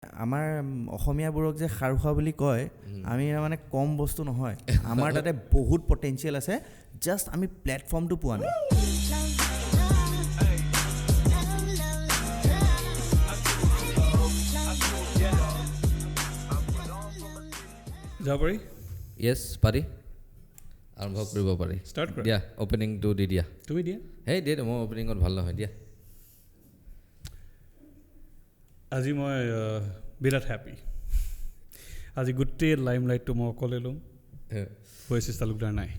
আমাৰ অসমীয়াবোৰক যে খাৰ খোৱা বুলি কয়, আমি মানে কম বস্তু নহয়, আমাৰ তাতে বহুত পটেনচিয়েল আছে, জাষ্ট আমি প্লেটফৰ্মটো পোৱা নাই। যাব পাৰি? য়েছ পাৰি, আৰম্ভ কৰিব পাৰি। ষ্টাৰ্ট কৰা। দিয়া অপেনিংটো দি দিয়া। তুমি দিয়া। হেই দিয়ে মই অপেনিঙত ভাল নহয় দিয়া। আজি মই বিৰাট হেপী। আজি গোটেই লাইমলাইটটো মই অকলে ল'ম, হৈছিল তালুকদাৰ নাই।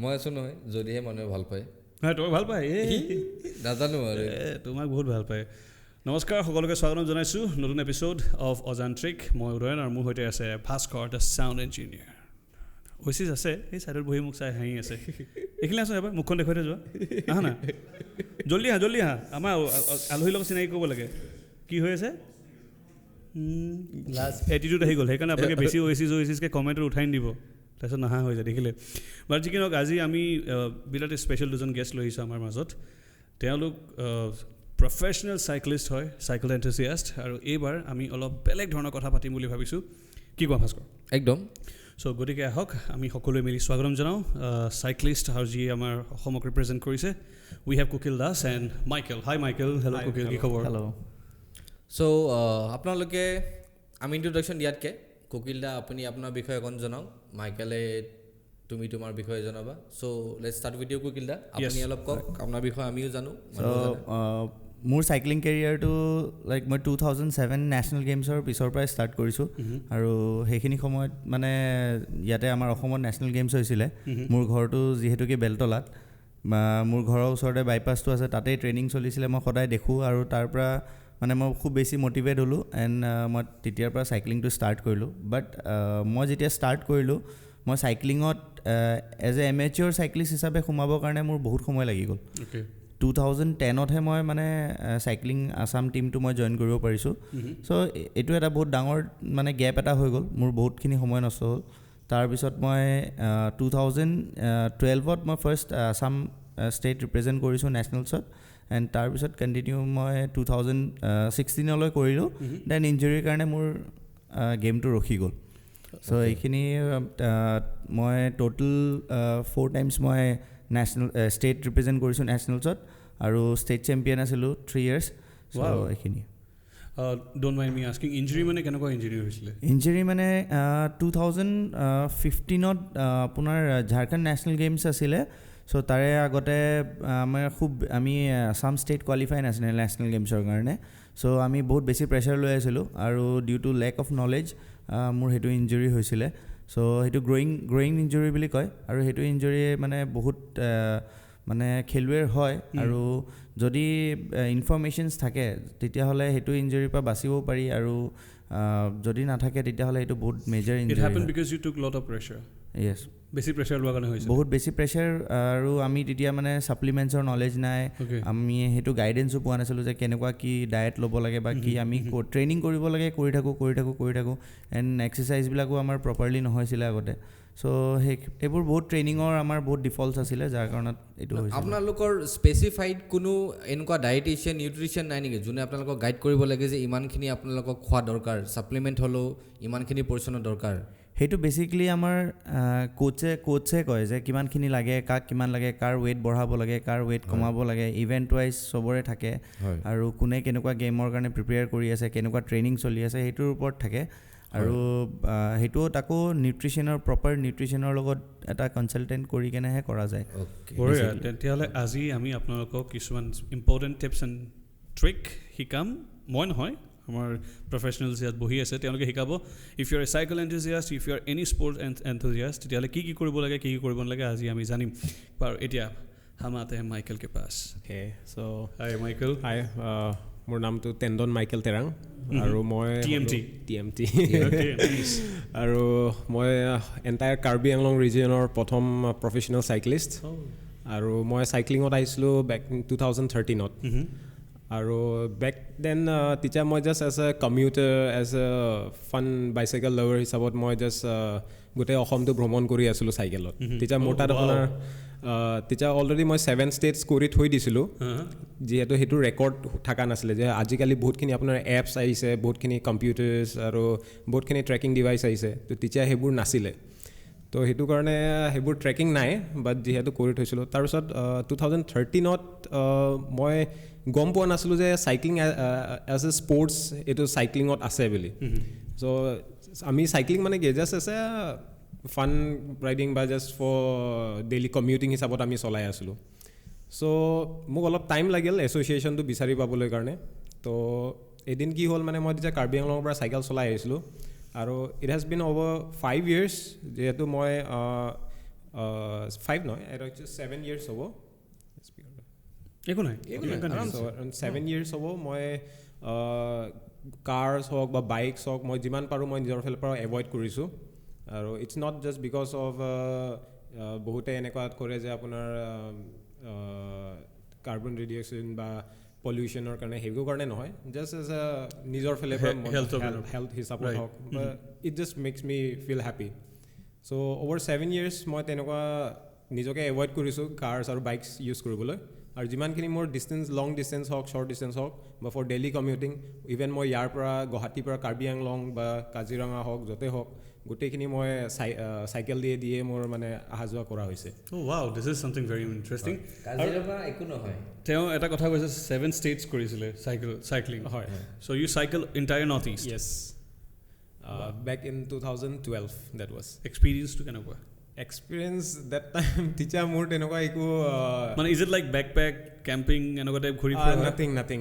মই আছোঁ নহয়, যদিহে মানুহে ভাল পায়। হয়, তোমাক ভাল পায়, নাজানো আৰু তোমাক বহুত ভাল পায়। নমস্কাৰ, সকলোকে স্বাগতম জনাইছোঁ নতুন এপিছ'ড অফ অজান্ত্ৰিক। মই উদয়ন আৰু মোৰ সৈতে আছে ভাস্কৰ দ্য চাউণ্ড ইঞ্জিনিয়াৰ। হৈছিল আছে, এই ছাইডত বহি মোক চাই হাঁহি আছে। এইখিনি আছোঁ এবাৰ, মুখখন দেখুৱাই থৈ যোৱা। আহা না, জল্দি আহা। আমাৰ আলহীৰ লগত চিনাকি কৰিব লাগে। কি হৈ আছে? লাষ্ট এটিটিউড আহি গ'ল, সেইকাৰণে আপোনালোকে বেছি অ'এচিছকৈ কমেণ্টত উঠাই নিদিব, তাৰপিছত নাহা হৈ যায় দেখিলে। বাট যি কি নহওক, আজি আমি বিৰাট স্পেচিয়েল দুজন গেষ্ট লৈ আহিছোঁ আমাৰ মাজত। তেওঁলোক প্ৰফেচনেল চাইক্লিষ্ট হয়, চাইকেল এন্থুচিয়াষ্ট, আৰু এইবাৰ আমি অলপ বেলেগ ধৰণৰ কথা পাতিম বুলি ভাবিছোঁ। কি কোৱা ভাস্কৰ? একদম। চ' গতিকে আহক আমি সকলোৱে মিলি স্বাগতম জনাওঁ চাইক্লিষ্ট আৰু যিয়ে আমাৰ অসমক ৰিপ্ৰেজেণ্ট কৰিছে। We have Kukil Das and Michael. Hi Michael. Hello' Kukil, কি খবৰ? হেল্ল'। চ' আপোনালোকে আমি ইণ্ট্ৰডাকশ্যন দিয়াতকৈ কুকিল দা আপুনি আপোনাৰ বিষয়ে অকণ জনাওক, মাইকেলে তুমি তোমাৰ বিষয়ে জনাবা। চ' লেটছ ষ্টাৰ্ট উইথ ইউ কুকিল দা। আপুনি অলপ কওক, আপোনাৰ বিষয়ে আমিও জানো। মোৰ চাইক্লিং কেৰিয়াৰটো লাইক মই 2007 নেশ্যনেল গেমছৰ পিছৰ পৰাই ষ্টাৰ্ট কৰিছোঁ, আৰু সেইখিনি সময়ত মানে ইয়াতে আমাৰ অসমত নেশ্যনেল গেমছ হৈছিলে। মোৰ ঘৰটো যিহেতুকে বেলতলাত, মোৰ ঘৰৰ ওচৰতে বাইপাছটো আছে, তাতেই ট্ৰেইনিং চলিছিলে, মই সদায় দেখোঁ, আৰু তাৰ পৰা মানে মই খুব বেছি মটিভেট হ'লোঁ, এণ্ড মই তেতিয়াৰ পৰা চাইক্লিংটো ষ্টাৰ্ট কৰিলোঁ। বাট মই যেতিয়া ষ্টাৰ্ট কৰিলোঁ, মই চাইক্লিঙত এজ এ এমেচিয়ৰ চাইক্লিষ্ট হিচাপে সোমাবৰ কাৰণে মোৰ বহুত সময় লাগি গ'ল। 2010তহে মই মানে চাইক্লিং আছাম টীমটো মই জইন কৰিব পাৰিছোঁ। চ' এইটো এটা বহুত ডাঙৰ মানে গেপ এটা হৈ গ'ল, মোৰ বহুতখিনি সময় নষ্ট হ'ল। তাৰপিছত মই 2012ত মই ফাৰ্ষ্ট আছাম ষ্টেট ৰিপ্ৰেজেণ্ট কৰিছোঁ নেশ্যনেলছত, এণ্ড তাৰপিছত কণ্টিনিউ মই 2016লৈ কৰিলোঁ। দেন ইঞ্জুৰিৰ কাৰণে মোৰ গেমটো ৰখি গ'ল। চ' এইখিনি মই ট'টেল 4 টাইমছ মই নেশ্যনেল ষ্টেট ৰিপ্ৰেজেণ্ট কৰিছোঁ নেশ্যনেলছত, আৰু ষ্টেট চেম্পিয়ন আছিলোঁ 3 years। চ' এইখিনি। Don't mind me asking, injury মানে কেনেকুৱা ইঞ্জুৰি হৈছিলে? ইঞ্জুৰি মানে 2015ত আপোনাৰ ঝাৰখণ্ড নেশ্যনেল গেমছ আছিলে। চ' তাৰে আগতে আমি আছাম ষ্টেট কোৱালিফাই নাছিলে নেশ্যনেল গেমছৰ কাৰণে। চ' আমি বহুত বেছি প্ৰেছাৰ লৈ আছিলোঁ, আৰু due to lack of knowledge মোৰ সেইটো ইঞ্জুৰি হৈছিলে। চ' সেইটো গ্ৰয়িং ইঞ্জুৰি বুলি কয়, আৰু সেইটো ইঞ্জুৰি মানে বহুত মানে খেলুৱৈৰ হয়, আৰু যদি ইনফৰ্মেশ্যনছ থাকে তেতিয়াহ'লে সেইটো ইঞ্জুৰিৰ পৰা বাচিবও পাৰি, আৰু যদি নাথাকে তেতিয়াহ'লে এইটো বহুত major injury. It happened because you took lot of pressure. Yes, বেছি প্ৰেছাৰ লোৱাৰ কাৰণে হৈছে। বহুত বেছি প্ৰেছাৰ, আৰু আমি তেতিয়া মানে ছাপ্লিমেণ্টছৰ নলেজ নাই, আমি সেইটো গাইডেঞ্চো পোৱা নাছিলোঁ যে কেনেকুৱা কি ডায়েট ল'ব লাগে বা কি আমি ট্ৰেইনিং কৰিব লাগে, কৰি থাকোঁ, এণ্ড এক্সাৰচাইজবিলাকো আমাৰ প্ৰপাৰলি নহৈছিলে আগতে। চ' এইবোৰ বহুত ট্ৰেইনিঙৰ আমাৰ বহুত ডিফল্টছ আছিলে, যাৰ কাৰণত এইটো হৈছিলে। আপোনালোকৰ স্পেচিফাইড কোনো এনেকুৱা ডায়েটিচিয়ান নিউট্ৰিচিয়ান নাই নেকি, যোনে আপোনালোকক গাইড কৰিব লাগে যে ইমানখিনি আপোনালোকক খোৱা দৰকাৰ, ছাপ্লিমেণ্ট হ'লেও ইমানখিনি পৰিচনৰ দৰকাৰ? সেইটো বেচিকেলি আমাৰ কোচে কয় যে কিমানখিনি লাগে, কাক কিমান লাগে, কাৰ ৱেইট বঢ়াব লাগে, কাৰ ৱেইট কমাব লাগে, ইভেণ্ট ৱাইজ চবৰে থাকে, আৰু কোনে কেনেকুৱা গেমৰ কাৰণে প্ৰিপেয়াৰ কৰি আছে, কেনেকুৱা ট্ৰেইনিং চলি আছে, সেইটোৰ ওপৰত থাকে। আৰু সেইটো তাকো প্ৰপাৰ নিউট্ৰিশ্যনৰ লগত এটা কনচালটেণ্ট কৰি কেনেহে কৰা যায়। তেতিয়াহ'লে আজি আমি আপোনালোকক কিছুমান ইম্পৰ্টেণ্ট টিপছ এণ্ড ট্ৰিক শিকাম। মই নহয়, আমাৰ প্ৰফেচনেলছ ইয়াত বহি আছে, তেওঁলোকে শিকাব। If you are a cycle enthusiast, if you are any sport enthusiast, তেতিয়াহ'লে কি কৰিব লাগে, কি কৰিব নালাগে, আজি আমি জানিম। বাৰু এতিয়া হাম আতে হে মাইকেল কে পাছ। হাই মাইকেল। হাই, মোৰ নামটো তেণ্ডন মাইকেল তেৰাং, আৰু মই TMT আৰু মই এণ্টায়াৰ কাৰ্বি আংলং ৰিজিয়নৰ প্ৰথম প্ৰফেচনেল চাইক্লিষ্ট, আৰু মই চাইক্লিঙত আহিছিলোঁ বেক ইন 2013ত। আৰু বেক দেন তেতিয়া মই just as a commuter, as a fun bicycle lover হিচাপত মই জাষ্ট গোটেই অসমটো ভ্ৰমণ কৰি আছিলোঁ চাইকেলত। তেতিয়া মোৰ তাত আপোনাৰ তেতিয়া অলৰেডি মই 7 ষ্টেটছ কৰি থৈ দিছিলোঁ যিহেতু সেইটো ৰেকৰ্ড থকা নাছিলে যে আজিকালি বহুতখিনি আপোনাৰ এপছ আহিছে বহুতখিনি কম্পিউটাৰ্ছ আৰু বহুতখিনি ট্ৰেকিং ডিভাইচ আহিছে তো তেতিয়া সেইবোৰ নাছিলে তো সেইটো কাৰণে সেইবোৰ ট্ৰেকিং নাই বাট যিহেতু কৰি থৈছিলোঁ তাৰপিছত 2013ত মই গম পোৱা নাছিলোঁ যে চাইক্লিং এজ এ স্পৰ্টছ এইটো চাইক্লিঙত আছে বুলি চ' আমি চাইক্লিং মানে কি জাষ্ট আছে ফান ৰাইডিং বা জাষ্ট ফৰ ডেইলি কমিউটিং হিচাপত আমি চলাই আছিলোঁ চ' মোক অলপ টাইম লাগিল এছ'চিয়েশ্যনটো বিচাৰি পাবলৈ কাৰণে তো এদিন কি হ'ল মানে মই তেতিয়া কাৰ্বি আংলঙৰ পৰা চাইকেল চলাই আহিছিলোঁ আৰু it has been over 5 years যিহেতু মই 5 নহয় এইটো 7 years হ'ব একো নাই 7 years হ'ব মই কাৰ্ছ হওক বা বাইকছ হওক মই যিমান পাৰোঁ মই নিজৰ ফালৰ পৰা এভইড কৰিছোঁ আৰু it's not just because of বহুতে এনেকুৱা কৰে যে আপোনাৰ কাৰ্বন ৰেডিয়েশ্যন বা পলিউশ্যনৰ কাৰণে সেইবোৰ কাৰণে নহয় জাষ্ট এজ এ নিজৰ ফালে হেল্থ হিচাপত হওক it just makes me feel happy so' over 7 years মই তেনেকুৱা নিজকে এভইড কৰিছোঁ কাৰ্ছ আৰু বাইকছ ইউজ কৰিবলৈ আৰু যিমানখিনি মোৰ ডিষ্টেঞ্চ লং ডিষ্টেঞ্চ হওক শ্বৰ্ট ডিষ্টেঞ্চ হওক বা ফৰ ডেইলি কমিউটিং ইভেন মই ইয়াৰ পৰা গুৱাহাটীৰ পৰা কাৰ্বি আংলং বা কাজিৰঙা হওক য'তে হওক গোটেইখিনি মই চাইকেল দিয়ে মোৰ মানে অহা যোৱা কৰা হৈছে wow this is something very interesting Kaziranga একো নহয় তেওঁ এটা কথা কৈছে 7 states কৰিছিলে চাইক্লিং হয় so' you cycle entire North East yes back in 2012 that was এক্সপিৰিয়েঞ্চটো কেনেকুৱা এক্সপিৰিয়েঞ্চ দেট টাইম তেতিয়া মোৰ তেনেকুৱা একো মানে is it like backpack camping এনেকুৱা টাইপ ঘূৰি nothing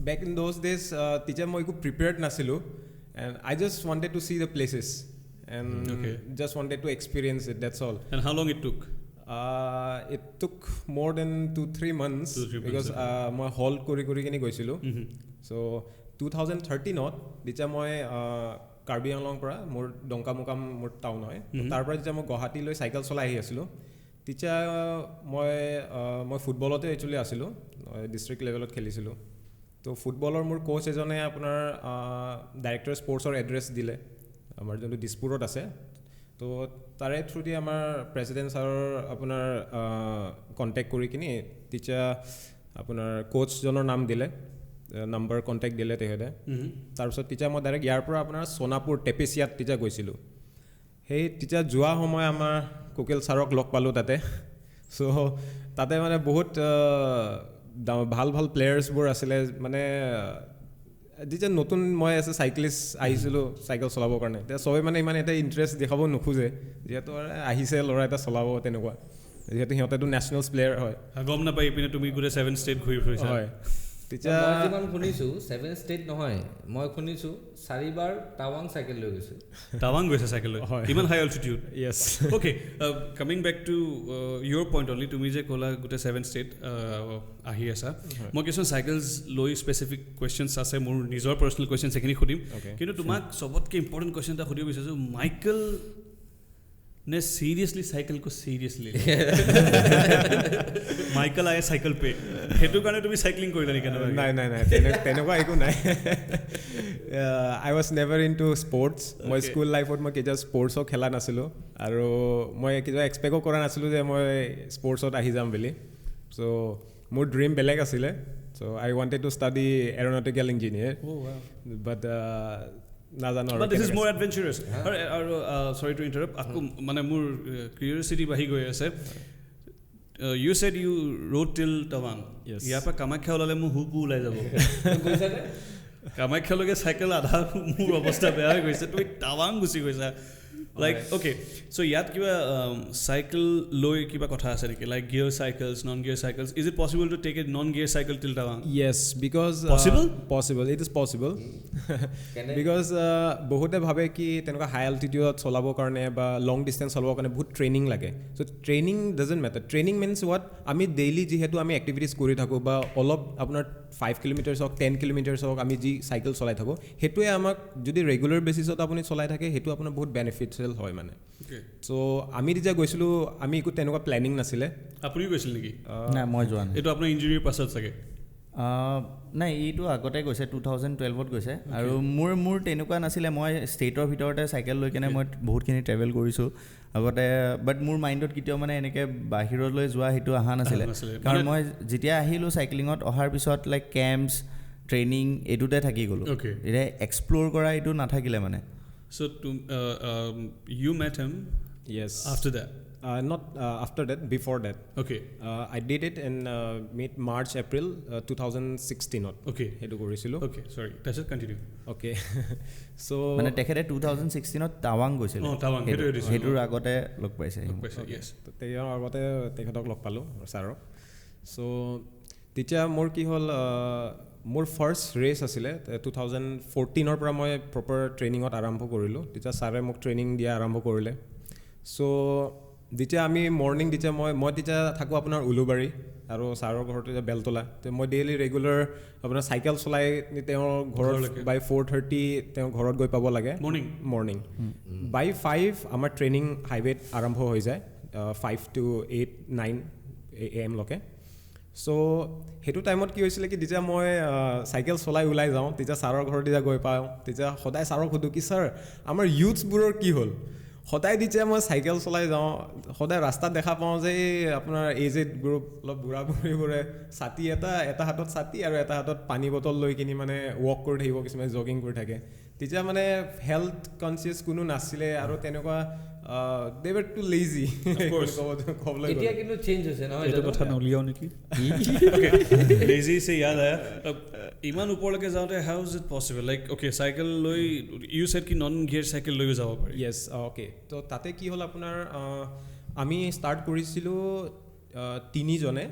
back in those days তেতিয়া মই একো প্ৰিপেয়াৰ্ড নাছিলোঁ and I just wanted to see the places and just wanted to experience it that's all and how long it took it took more than 2-3 months because মই hold কৰি কিনে গৈছিলোঁ so 2013ত যেতিয়া মই কাৰ্বি আংলং পৰা মোৰ ডংকামুকাম মোৰ টাউন হয় তাৰ পৰা যেতিয়া মই গুৱাহাটীলৈ চাইকেল চলাই আহি আছিলোঁ তেতিয়া মই ফুটবলতে একচুৱেলি আছিলোঁ ডিষ্ট্ৰিক্ট লেভেলত খেলিছিলোঁ তো ফুটবলৰ মোৰ কোচ এজনে আপোনাৰ ডাইৰেক্টৰ স্পৰ্টছৰ এড্ৰেছ দিলে আমাৰ যোনটো দিছপুৰত আছে তো তাৰে থ্ৰুদি আমাৰ প্ৰেছিডেণ্ট ছাৰৰ আপোনাৰ কণ্টেক্ট কৰি কিনি তেতিয়া আপোনাৰ কোচজনৰ নাম দিলে নাম্বাৰ কণ্টেক্ট দিলে তেখেতে তাৰপিছত তেতিয়া মই ডাইৰেক্ট ইয়াৰ পৰা আপোনাৰ সোণাপুৰ টেপেচিয়াত তেতিয়া গৈছিলোঁ সেই তেতিয়া যোৱা সময় আমাৰ কুকিল ছাৰক লগ পালোঁ তাতে চ' তাতে মানে বহুত ভাল প্লেয়াৰ্ছবোৰ আছিলে মানে যেতিয়া নতুন মই এজ এ চাইক্লিষ্ট আহিছিলোঁ চাইকেল চলাবৰ কাৰণে তেতিয়া চবেই মানে ইমান এটা ইণ্টাৰেষ্ট দেখাব নোখোজে যিহেতু আহিছে ল'ৰা এটা চলাব তেনেকুৱা যিহেতু সিহঁতেতো নেশ্যনেল প্লেয়াৰ হয় গম নাপাই ইপিনে তুমি গোটেই 7 ষ্টেট ঘূৰি ফুৰিছা হয় তেতিয়া মই যিমান শুনিছোঁ 7 ষ্টেট নহয় মই শুনিছোঁ 4 বাৰ টাৱাং চাইকেল লৈ গৈছোঁ টাৱাং গৈছে চাইকেল লৈ ইমান high altitude yes okay coming back to your point only তুমি যে ক'লা গোটেই 7 ষ্টেট আহি আছা মই কিছুমান চাইকেলছ লৈ স্পেচিফিক কুৱেশ্যনছ আছে মোৰ নিজৰ পাৰ্চনেল কুৱেশ্যন সেইখিনি সুধিম কিন্তু তোমাক চবতকৈ ইম্পৰ্টেণ্ট কুৱেশ্যন এটা সুধিব বিচাৰিছোঁ মাইকেল ने सीरियसली साइकिल को सीरियसली माइकल आए साइकिल पे हेतु कारण তুমি সাইক্লিং কৰিলা নেকি নাই তেনেকুৱা একো নাই আই ৱাজ নেভাৰ ইনটু স্পৰ্টছ মই স্কুল লাইফত মই কেতিয়াও স্পৰ্টছক খেলা নাছিলোঁ আৰু মই কেতিয়াও এক্সপেক্টো কৰা নাছিলোঁ যে মই স্পৰ্টছত আহি যাম বুলি চ' মোৰ ড্ৰিম বেলেগ আছিলে so' I wanted to study aeronautical engineer but নাজানো বাট দিছ ইজ মোৰ এডভেঞ্চাৰাছ আৰু সৰি টু ইণ্টাৰাপ্ট আকৌ মানে মোৰ কিউৰিয়চিটি বাঢ়ি গৈ আছে ইউ ছেড ইউ ৰোড টিল টাৱাং ইয়াৰ পৰা কামাখ্যা ওলালে মোৰ হুকু ওলাই যাব কামাখ্যালৈকে চাইকেল আধা মোৰ অৱস্থা বেয়া হৈ গৈছে তুমি টাৱাং গুচি গৈছা লাইক অ'কে চ' ইয়াত কিবা চাইকেল লৈ কিবা কথা আছে নেকি like gear cycles non gear cycles is it possible to take a non gear cycle till টাৱাং yes because it is possible because বহুতে ভাবে কি তেনেকুৱা হাই এল্টিটিউডত চলাবৰ কাৰণে বা লং ডিষ্টেঞ্চ চলাবৰ কাৰণে বহুত ট্ৰেইনিং লাগে so' training doesn't matter training means what আমি ডেইলি যিহেতু আমি এক্টিভিটিজ কৰি থাকোঁ বা অলপ আপোনাৰ 5 কিলোমিটাৰ্ছ হওক 10 কিলোমিটাৰ্ছ হওক আমি যি চাইকেল চলাই থাকোঁ সেইটোৱে আমাক যদি ৰেগুলাৰ বেচিছত আপুনি চলাই থাকে সেইটো আপোনাৰ বহুত বেনিফিচিয়েল হয় মানে চ' আমি যেতিয়া গৈছিলোঁ আমি একো তেনেকুৱা প্লেনিং নাছিলে আপুনি গৈছিল নেকি নাই মই যোৱা নাই এইটো আপোনাৰ ইঞ্জুৰিৰ পাছত চাগে নাই এইটো আগতে গৈছে 2012ত গৈছে আৰু মোৰ তেনেকুৱা নাছিলে মই ষ্টেটৰ ভিতৰতে চাইকেল লৈ কেনে মই বহুতখিনি ট্ৰেভেল কৰিছোঁ আগতে বাট মোৰ মাইণ্ডত কেতিয়াও মানে এনেকৈ বাহিৰলৈ যোৱা সেইটো অহা নাছিলে কাৰণ মই যেতিয়া আহিলোঁ চাইক্লিঙত অহাৰ পিছত লাইক কেম্পছ ট্ৰেইনিং এইটোতে থাকি গ'লোঁ এতিয়া এক্সপ্ল'ৰ কৰা এইটো নাথাকিলে মানে So you met him Yes. after that? Not after that, before that. Okay. I did it in March, April 2016. Okay. Hedu korisilo. Okay, sorry. That's it, continue. Okay. So মানে তেখেতে 2016ত টাৱাং গৈছিল টাৱাং সেইটোৰ আগতে লগ পাইছে yes তেতিয়াৰ আগতে তেখেতক লগ পালোঁ ছাৰক চ' তেতিয়া মোৰ কি হ'ল মোৰ ফাৰ্ষ্ট ৰেচ আছিলে 2014ৰ পৰা মই প্ৰপাৰ ট্ৰেইনিঙত আৰম্ভ কৰিলোঁ তেতিয়া ছাৰে মোক ট্ৰেইনিং দিয়া আৰম্ভ কৰিলে চ' যেতিয়া আমি মৰ্ণিং যেতিয়া মই তেতিয়া থাকোঁ আপোনাৰ উলুবাৰী আৰু ছাৰৰ ঘৰত এতিয়া বেলতলা তো মই ডেইলি ৰেগুলাৰ আপোনাৰ চাইকেল চলাই তেওঁৰ ঘৰত বাই 4:30 তেওঁ ঘৰত গৈ পাব লাগে মৰ্ণিং বাই 5 আমাৰ ট্ৰেইনিং হাইৱেত আৰম্ভ হৈ যায় 5 to 8-9 AM লৈকে চ' সেইটো টাইমত কি হৈছিলে কি যেতিয়া মই চাইকেল চলাই ওলাই যাওঁ তেতিয়া ছাৰৰ ঘৰত যেতিয়া গৈ পাওঁ তেতিয়া সদায় ছাৰক সুধোঁ কি ছাৰ আমাৰ ইউথছবোৰৰ কি হ'ল সদায় যেতিয়া মই চাইকেল চলাই যাওঁ সদায় ৰাস্তাত দেখা পাওঁ যে আপোনাৰ এজেড গ্ৰুপ অলপ বুঢ়া বুঢ়ীবোৰে ছাতি এটা হাতত ছাতি আৰু এটা হাতত পানী বটল লৈ কিনি মানে ৱক কৰি থাকিব কিছুমানে জগিং কৰি থাকে তেতিয়া মানে হেল্থ কনচিয়াছ কোনো নাছিলে আৰু তেনেকুৱা they were too lazy of course এতিয়া কিন্তু চেঞ্জ হৈছে নহয় এটা কথা নলিয়াও নেকি okay lazy se yaad aaya ইমান ওপৰলৈকে যাওঁতে how is it possible like okay cycle লৈ you said ki non gear cycle লৈ যাব পাৰি yes okay তো তাতে কি হ'ল আপোনাৰ আমি ষ্টাৰ্ট কৰিছিলোঁ 3 জনে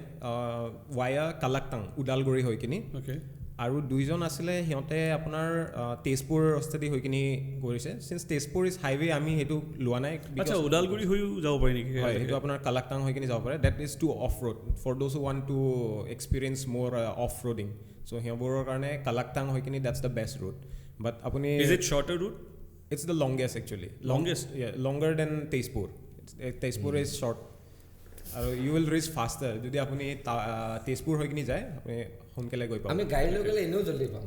ভায়া কালাকটাং উদালগুৰি হৈ কিনি okay আৰু 2 জন আছিলে সিহঁতে আপোনাৰ তেজপুৰ ৰাস্তাদি হৈ কিনি কৰিছে সিন্স তেজপুৰ ইজ হাইৱে আমি হেতু লোৱা নাই আচ্ছা উদালগুৰি হৈ যাব পাৰি নেকি হয় হেতু আপোনাৰ কালাকটাং হৈ কিনি যাব পাৰে that is to off road for those who want to experience more off roading so হিবোৰৰ কাৰণে কালাকটাং হৈ কিনি that's the best route but আপুনি is it shorter route it's the longest actually longer than Tezpur Tezpur is short আৰু you will reach faster যদি আপুনি তেজপুৰ হৈ কিনি যায় আপুনি সোনকালে গৈ পাব আমি গাড়ী লৈ গ'লে এনেও জলদি পাম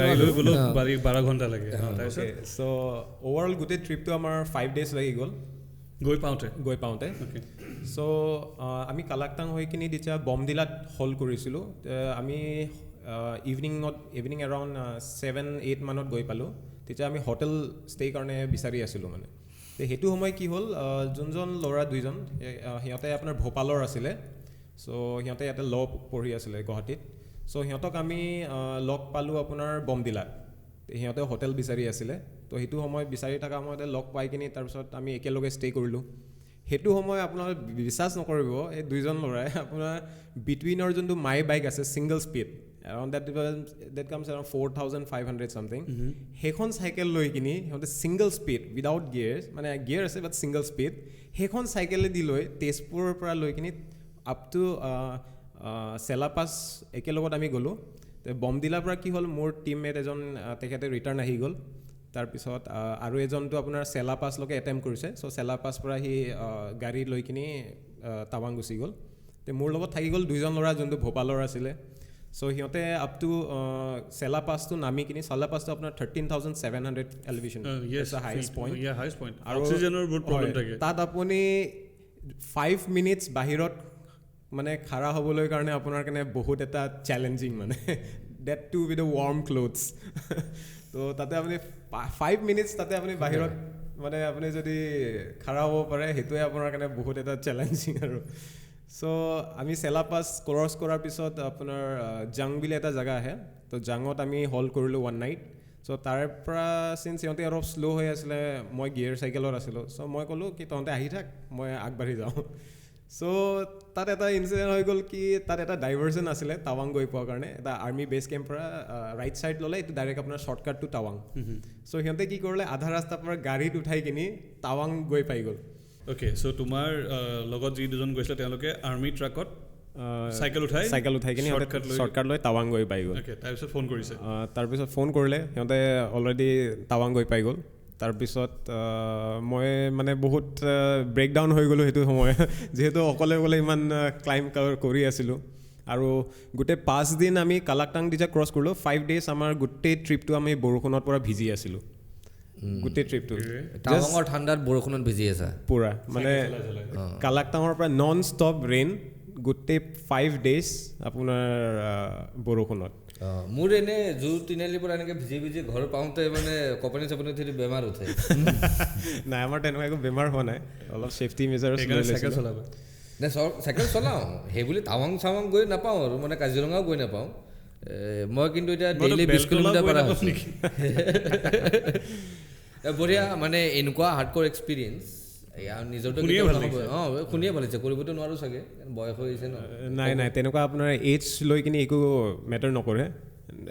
গাড়ী লৈ গ'লে 12 ঘণ্টা লাগে চ' অভাৰঅল গোটেই ট্ৰিপটো আমাৰ 5 days লাগি গ'ল গৈ পাওঁতে চ' আমি কালাকটাং হৈ কিনি তেতিয়া বমডিলাত হল্ড কৰিছিলোঁ আমি ইভিনিং এৰাউণ্ড 7-8 মানত গৈ পালোঁ তেতিয়া আমি হোটেল ষ্টে কাৰণে বিচাৰি আছিলোঁ মানে সেইটো সময় কি হ'ল যোনজন ল'ৰা 2 জন সিহঁতে আপোনাৰ ভোপালৰ আছিলে চ' সিহঁতে ইয়াতে ল পঢ়ি আছিলে গুৱাহাটীত চ' সিহঁতক আমি লগ পালোঁ আপোনাৰ বমডিলাত সিহঁতে হোটেল বিচাৰি আছিলে তো সেইটো সময় বিচাৰি থকা সময়তে লগ পাই কিনি তাৰপিছত আমি একেলগে ষ্টে কৰিলোঁ সেইটো সময় আপোনাৰ বিশ্বাস নকৰিব এই 2 জন ল'ৰাই আপোনাৰ বিটুইনৰ যোনটো মাই বাইক আছে single speed around that comes around 4,500 something হেখন চাইকেল লৈ কিনি সিহঁতে ছিংগল স্পীড উইদাউট গিয়াৰ্ছ মানে গিয়াৰ আছে বাট ছিংগল স্পীড সেইখন চাইকেলে দি লৈ তেজপুৰৰ পৰা লৈ কিনি আপ টু চেলাপাছ একেলগত আমি গ'লোঁ বমডিলাৰ পৰা কি হ'ল মোৰ টিমমেট এজন তেখেতে ৰিটাৰ্ণ আহি গ'ল তাৰপিছত আৰু এজনটো আপোনাৰ চেলাপাছলৈকে এটেম্প কৰিছে চ' চেলাপাছ পৰা সি গাড়ী লৈ কিনি টাৱাং গুচি গ'ল তে মোৰ লগত থাকি গ'ল 2 জন ল'ৰা যোনটো ভোপালৰ আছিলে চ' সিহঁতে আপ টু চেলাপাছটো নামি কিনি চেলাপাছটো আপোনাৰ 13,700 এলিভেশ্যন হাইষ্ট পইণ্ট আৰু তাত আপুনি 5 মিনিটছ বাহিৰত মানে খাৰা হ'বলৈ কাৰণে আপোনাৰ কাৰণে বহুত এটা চেলেঞ্জিং মানে date to with the warm clothes তো তাতে আপুনি 5 মিনিটছ তাতে আপুনি বাহিৰত মানে আপুনি যদি খাৰা হ'ব পাৰে সেইটোৱে আপোনাৰ কাৰণে বহুত এটা চেলেঞ্জিং আৰু চ' আমি চেলাপাছ ক্ৰছ কৰাৰ পিছত আপোনাৰ জাং বুলি এটা জেগা আহে তো জাঙত আমি হল্ড কৰিলোঁ 1 night চ' তাৰ পৰা চিন্স সিহঁতে অলপ শ্ল' হৈ আছিলে মই গিয়াৰ চাইকেলত আছিলোঁ চ' মই ক'লোঁ কি তহঁতে আহি থাক মই আগবাঢ়ি যাওঁ চ' তাত এটা ইনচিডেণ্ট হৈ গ'ল কি তাত এটা ডাইভাৰ্জন আছিলে টাৱাং গৈ পোৱাৰ কাৰণে এটা আৰ্মি বেছ কেম্প পৰা ৰাইট ছাইড ল'লে এইটো ডাইৰেক্ট আপোনাৰ শ্বৰ্টকাট টু টাৱাং চ' সিহঁতে কি কৰিলে আধা ৰাস্তাৰ পৰা গাড়ীত উঠাই কিনি টাৱাং গৈ পাই গ'ল অ'কে চ' তোমাৰ লগত যি 2 জন গৈছিলে তেওঁলোকে আৰ্মি ট্ৰাকত চাইকেল উঠাই কিনি শ্বৰ্টকাট লৈ টাৱাং গৈ পাই গ'ল তাৰপিছত ফোন কৰিছে তাৰপিছত ফোন কৰিলে সিহঁতে অলৰেডি টাৱাং গৈ পাই গ'ল তাৰপিছত মই মানে বহুত ব্ৰেকডাউন হৈ গ'লোঁ সেইটো সময় যিহেতু অকলে ইমান ক্লাইম্ব কৰি আছিলোঁ আৰু গোটেই 5 দিন আমি কালাকটাং যেতিয়া ক্ৰছ কৰিলোঁ 5 ডেজ আমাৰ গোটেই ট্ৰিপটো আমি বৰষুণৰ পৰা ভিজি আছিলোঁ গোটেই ট্ৰিপটো টাৱাঙৰ ঠাণ্ডাত বৰষুণত ভিজি আছা পুৰা মানে কালাকটাঙৰ পৰা নন ষ্টপ ৰেইন গোটেই 5 ডেজ আপোনাৰ বৰষুণত মোৰ এনে জোৰ তিনিআলিৰ পৰা এনেকৈ ভিজি ভিজি ঘৰ পাওঁতে মানে কপানি চপানি উঠি বেমাৰ উঠে নাই আমাৰ তেনেকুৱা একো বেমাৰ হোৱা নাই অলপ ছেফটি মেজাৰ্ছ চাইকেল চলাব নে চাইকেল চলাওঁ সেইবুলি টাৱাং চাৱাং গৈ নাপাওঁ আৰু মানে কাজিৰঙাও গৈ নাপাওঁ মই কিন্তু এতিয়া ডেইলি 20 কিলোমিটাৰ পাৰ হৈছোঁ বঢ়িয়া মানে এনেকুৱা হাৰ্ডক'ৰ এক্সপিৰিয়েঞ্চ নিজৰটো শুনিয়ে ভাল লাগিছে কৰিবতো নোৱাৰোঁ চাগে বয়স হৈ আহিছে ন নাই তেনেকুৱা আপোনাৰ এইজ লৈ কিনে একো মেটাৰ নকৰে